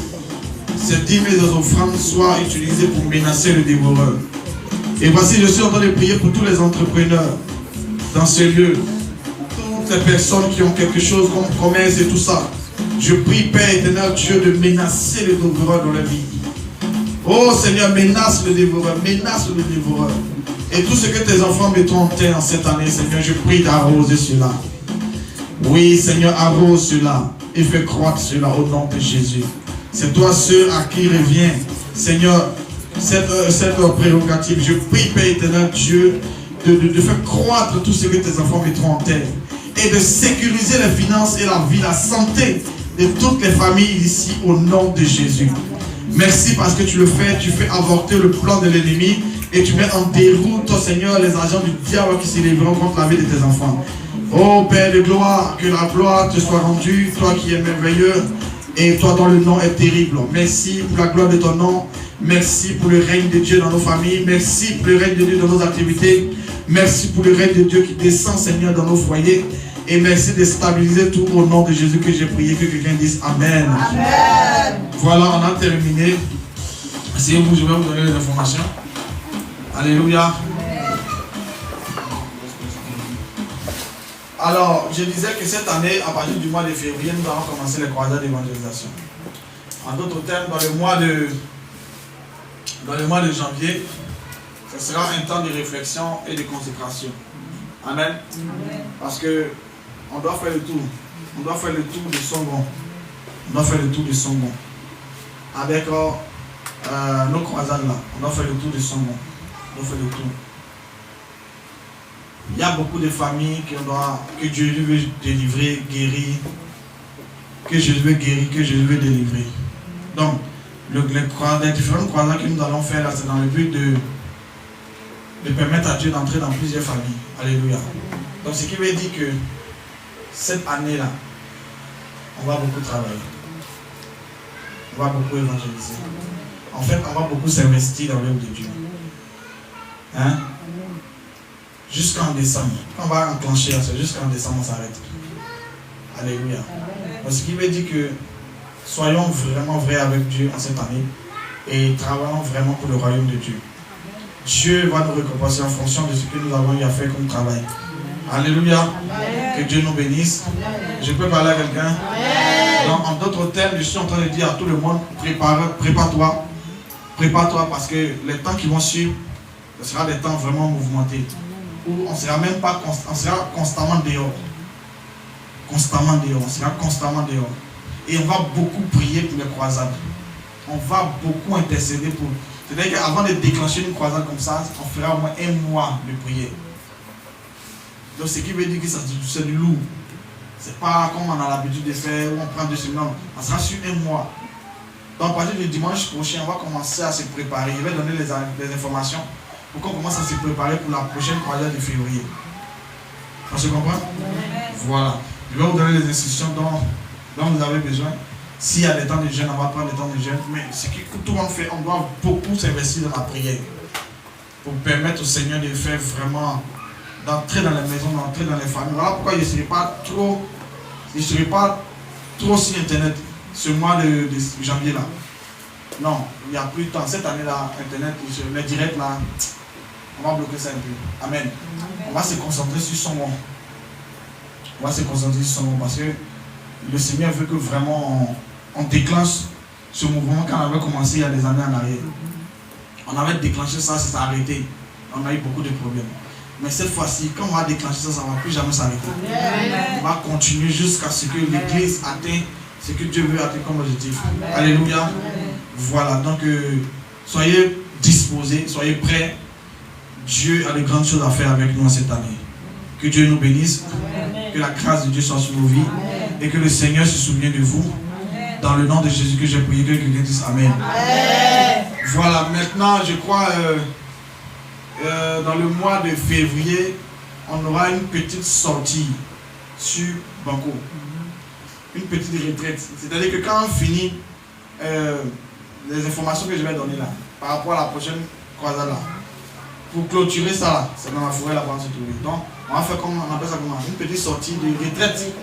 ces dîmes et ces offrandes soient utilisées pour menacer le dévoreur. Et voici, je suis en train de prier pour tous les entrepreneurs dans ce lieu. Toutes les personnes qui ont quelque chose comme promesse et tout ça. Je prie, Père éternel Dieu, de menacer le dévoreur dans la vie. Oh Seigneur, menace le dévoreur, menace le dévoreur. Et tout ce que tes enfants mettront en terre en cette année, Seigneur, je prie d'arroser cela. Oui, Seigneur, arrose cela et fais croître cela au nom de Jésus. C'est toi seul à qui revient, Seigneur, cette prérogative. Je prie, Père éternel Dieu, de faire croître tout ce que tes enfants mettront en terre et de sécuriser les finances et la vie, la santé de toutes les familles ici au nom de Jésus. Merci parce que tu le fais, tu fais avorter le plan de l'ennemi et tu mets en déroute, oh Seigneur, les agents du diable qui s'élèveront contre la vie de tes enfants. Oh Père de gloire, que la gloire te soit rendue, toi qui es merveilleux et toi dont le nom est terrible. Merci pour la gloire de ton nom, merci pour le règne de Dieu dans nos familles, merci pour le règne de Dieu dans nos activités, merci pour le règne de Dieu qui descend, Seigneur, dans nos foyers. Et merci de stabiliser tout au nom de Jésus que j'ai prié, que quelqu'un dise Amen. Amen. Voilà, on a terminé. Asseyez-vous, je vais vous donner les informations. Alléluia. Alors, je disais que cette année, à partir du mois de février, nous allons commencer les croisades d'évangélisation. En d'autres termes, dans le mois de janvier, ce sera un temps de réflexion et de consécration. Amen. Parce que on doit faire le tour. On doit faire le tour de son bon. On doit faire le tour de son bon. Avec nos croisades là. On doit faire le tour de son bon. On doit faire le tour. Il y a beaucoup de familles que Dieu veut délivrer, guérir. Que Jésus veut guérir, que Jésus veut délivrer. Donc, les différentes croisades que nous allons faire là, c'est dans le but de permettre à Dieu d'entrer dans plusieurs familles. Alléluia. Donc, ce qui veut dire que cette année-là, on va beaucoup travailler. On va beaucoup évangéliser. En fait, on va beaucoup s'investir dans l'œuvre de Dieu. Hein? Jusqu'en décembre. Quand on va enclencher, c'est jusqu'en décembre, on s'arrête. Alléluia. Donc, ce qui veut dire que soyons vraiment vrais avec Dieu en cette année et travaillons vraiment pour le royaume de Dieu. Dieu va nous récompenser en fonction de ce que nous avons eu à faire comme travail. Alléluia. Amen. Que Dieu nous bénisse. Amen. Je peux parler à quelqu'un? En d'autres termes, je suis en train de dire à tout le monde, prépare-toi. Prépare-toi parce que les temps qui vont suivre, ce sera des temps vraiment mouvementés. Où on sera même pas on sera constamment dehors. Constamment dehors. On sera constamment dehors. Et on va beaucoup prier pour les croisades. On va beaucoup intercéder pour. C'est-à-dire qu'avant de déclencher une croisade comme ça, on fera au moins 1 mois de prière. Donc ce qui veut dire que c'est du lourd. C'est pas comme on a l'habitude de faire, où on prend 2 semaines. On sera sur 1 mois. Donc à partir du dimanche prochain, on va commencer à se préparer. Je vais donner les informations pour qu'on commence à se préparer pour la prochaine croisade de février. On se comprend? Voilà. Je vais vous donner les instructions dont vous avez besoin. S'il y a des temps de jeûne, on va prendre des temps de jeûne. Mais ce que tout le monde fait, on doit beaucoup s'investir dans la prière. Pour permettre au Seigneur de faire vraiment, d'entrer dans les maisons, d'entrer dans les familles. Voilà pourquoi je ne serai pas trop sur Internet ce mois de janvier là. Non, il n'y a plus de temps. Cette année-là, Internet, les directs là, on va bloquer ça un peu. Amen. On va se concentrer sur son nom. On va se concentrer sur son nom parce que le Seigneur veut que vraiment on déclenche ce mouvement quand on avait commencé il y a des années en arrière. On avait déclenché ça, ça s'est arrêté. On a eu beaucoup de problèmes. Mais cette fois-ci, quand on va déclencher ça, ça ne va plus jamais s'arrêter. On va continuer jusqu'à ce que l'Église atteigne ce que Dieu veut atteindre comme objectif. Alléluia. Voilà, donc soyez disposés, soyez prêts. Dieu a de grandes choses à faire avec nous cette année. Que Dieu nous bénisse, que la grâce de Dieu soit sur nos vies et que le Seigneur se souvienne de vous. Dans le nom de Jésus que j'ai prié, que quelqu'un dise Amen. Voilà, maintenant je crois dans le mois de février, on aura une petite sortie sur Banco. Une petite retraite. C'est-à-dire que quand on finit les informations que je vais donner là, par rapport à la prochaine croisade là, pour clôturer ça là, c'est dans la forêt là-bas se trouver. Donc, on va faire comme on appelle ça comment? Une petite sortie de retraite.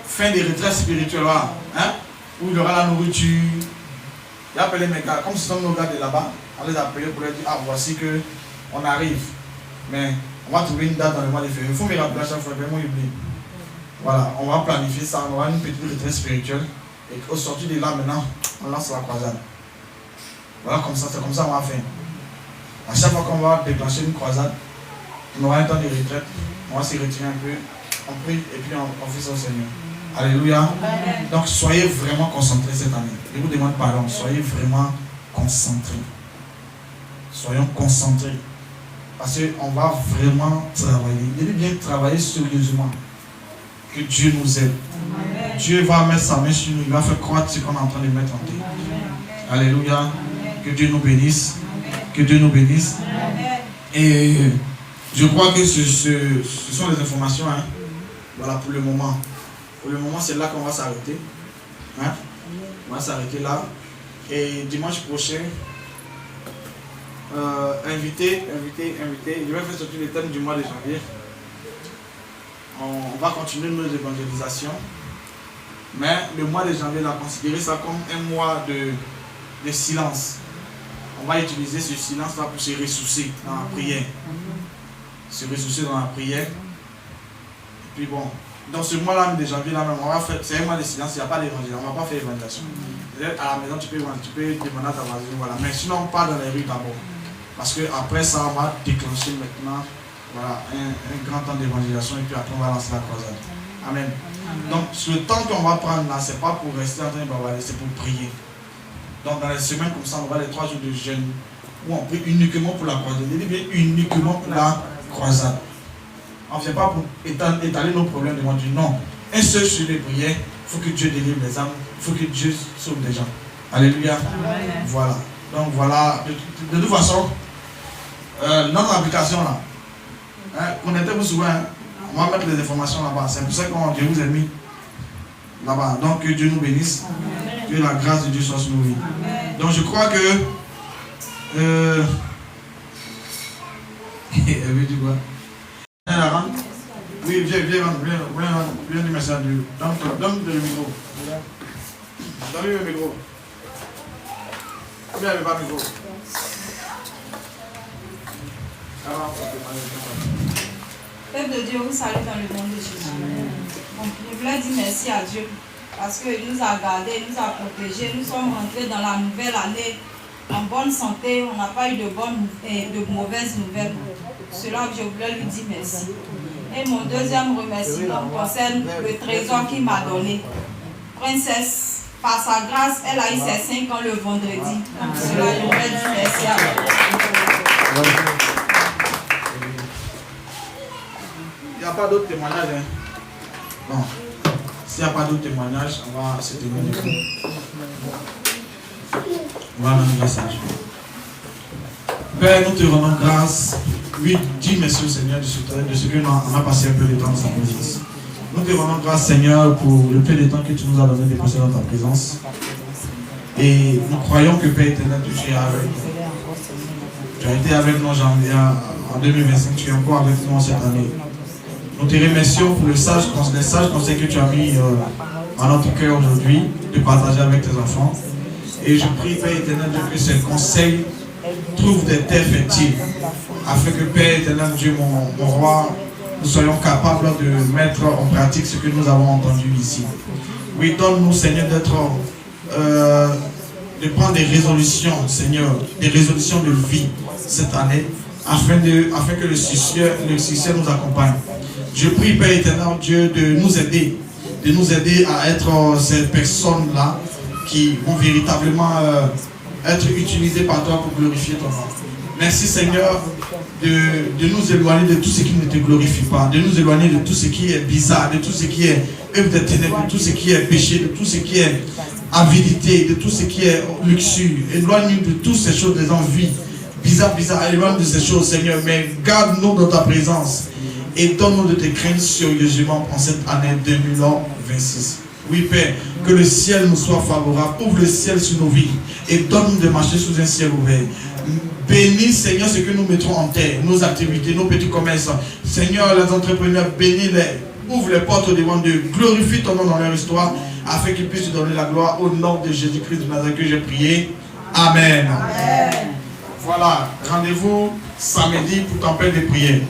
Fin de retraite spirituelle, voilà. Hein? Où il y aura la nourriture. Il appelle les mecs, comme ce sont nos gars de là-bas, on les appelle pour leur dire, ah voici que on arrive. Mais on va trouver une date dans le mois de février. Il faut me rappeler à chaque fois, vraiment oublier. Voilà, on va planifier ça, on aura une petite retraite spirituelle. Et au sortir de là maintenant, on lance la croisade. Voilà, comme ça, c'est comme ça qu'on va faire. À chaque fois qu'on va déclencher une croisade, on aura un temps de retraite, on va se retirer un peu, on prie et puis on fait ça au Seigneur. Alléluia. Amen. Donc soyez vraiment concentrés cette année. Je vous demande pardon, soyez vraiment concentrés. Soyons concentrés. Parce qu'on va vraiment travailler. Il est bien travailler sérieusement. Que Dieu nous aide. Amen. Dieu va mettre sa main sur nous, il va faire croître ce qu'on est en train de mettre en terre. Alléluia. Amen. Que Dieu nous bénisse. Que Dieu nous bénisse. Amen. Et je crois que ce sont les informations. Hein. Voilà pour le moment. Pour le moment, c'est là qu'on va s'arrêter. Hein? On va s'arrêter là. Et dimanche prochain, invité. Je vais faire sortir les thèmes du mois de janvier. On va continuer nos évangélisations. Mais le mois de janvier, on a considéré ça comme un mois de silence. On va utiliser ce silence-là pour se ressourcer dans la prière. Se ressourcer dans la prière. Puis bon, dans ce mois-là de janvier, là même, on va faire, c'est un mois de silence, il n'y a pas d'évangile, on ne va pas faire évangelisation. À la maison, tu peux demander à ta voisine, voilà. Mais sinon, on part dans les rues d'abord. Parce qu'après ça, on va déclencher maintenant voilà, un grand temps d'évangélisation et puis après, on va lancer la croisade. Amen. Donc, ce temps qu'on va prendre là, ce n'est pas pour rester en train de bavarder, c'est pour prier. Donc, dans les semaines comme ça, on va les 3 jours de jeûne où on prie uniquement pour la croisade. Il dit uniquement pour la croisade. On ne vient pas pour étaler nos problèmes devant Dieu. Non. Un seul sujet de prière, il faut que Dieu délivre les âmes, il faut que Dieu sauve les gens. Alléluia. Amen. Voilà. Donc voilà, de toute façon, notre application là, hein, connectez-vous souvent, hein, on va mettre les informations là-bas. C'est pour ça que Dieu vous a mis là-bas. Donc que Dieu nous bénisse, amen. Que la grâce de Dieu soit sur nos vies. Amen. Donc je crois que elle veut dire quoi? Oui, viens du message de Dieu. Donne le micro. Donne-lui le micro. Combien avait pas de micro? Peuple de Dieu, vous salue dans le nom de Jésus. Donc, je voulais dire merci à Dieu parce qu'il nous a gardés, il nous a protégés. Nous sommes rentrés dans la nouvelle année en bonne santé. On n'a pas eu de mauvaises nouvelles. Cela, je voulais lui dire merci. Et mon deuxième remerciement concerne le trésor qu'il m'a donné. Princesse. Par sa grâce, elle a eu ses 5 ans le vendredi. Donc cela, je voudrais dire merci à elle. Il n'y a pas d'autres témoignages. Hein? Bon. S'il n'y a pas d'autres témoignages, on va se témoigner. On va rendre grâce à Dieu. Père, nous te rendons grâce. Oui, dis merci au Seigneur de ce que on a passé un peu de temps dans sa présence. Nous te rendons grâce, Seigneur, pour le peu de temps que tu nous as donné de passer dans ta présence. Et nous croyons que Père éternel, tu es avec nous. Tu as été avec nous en 2025, tu es encore avec nous en cette année. Nous te remercions pour les sages conseils que tu as mis en notre cœur aujourd'hui, de partager avec tes enfants. Et je prie, Père éternel, que ces conseils trouvent des terres fertiles, afin que Père éternel, Dieu, mon roi, nous soyons capables de mettre en pratique ce que nous avons entendu ici. Oui, donne-nous, Seigneur, de prendre des résolutions, Seigneur, des résolutions de vie cette année, afin que le succès nous accompagne. Je prie, Père éternel, Dieu, de nous aider à être ces personnes-là qui vont véritablement être utilisées par toi pour glorifier ton nom. Merci, Seigneur, de nous éloigner de tout ce qui ne te glorifie pas, de nous éloigner de tout ce qui est bizarre, de tout ce qui est œuvre des ténèbres, de tout ce qui est péché, de tout ce qui est avidité, de tout ce qui est luxure. Éloigne-nous de toutes ces choses, des envies bizarres, éloigne de ces choses, Seigneur, mais garde-nous dans ta présence et donne-nous de te craindre sérieusement en cette année 2026. Oui, Père, que le ciel nous soit favorable, ouvre le ciel sur nos vies et donne-nous de marcher sous un ciel ouvert. Bénis, Seigneur, ce que nous mettrons en terre, nos activités, nos petits commerces. Seigneur, les entrepreneurs, bénis-les. Ouvre les portes devant Dieu. Glorifie ton nom dans leur histoire, afin qu'ils puissent te donner la gloire au nom de Jésus-Christ de Nazareth que j'ai prié. Amen. Amen. Voilà, rendez-vous samedi pour ton père de prière.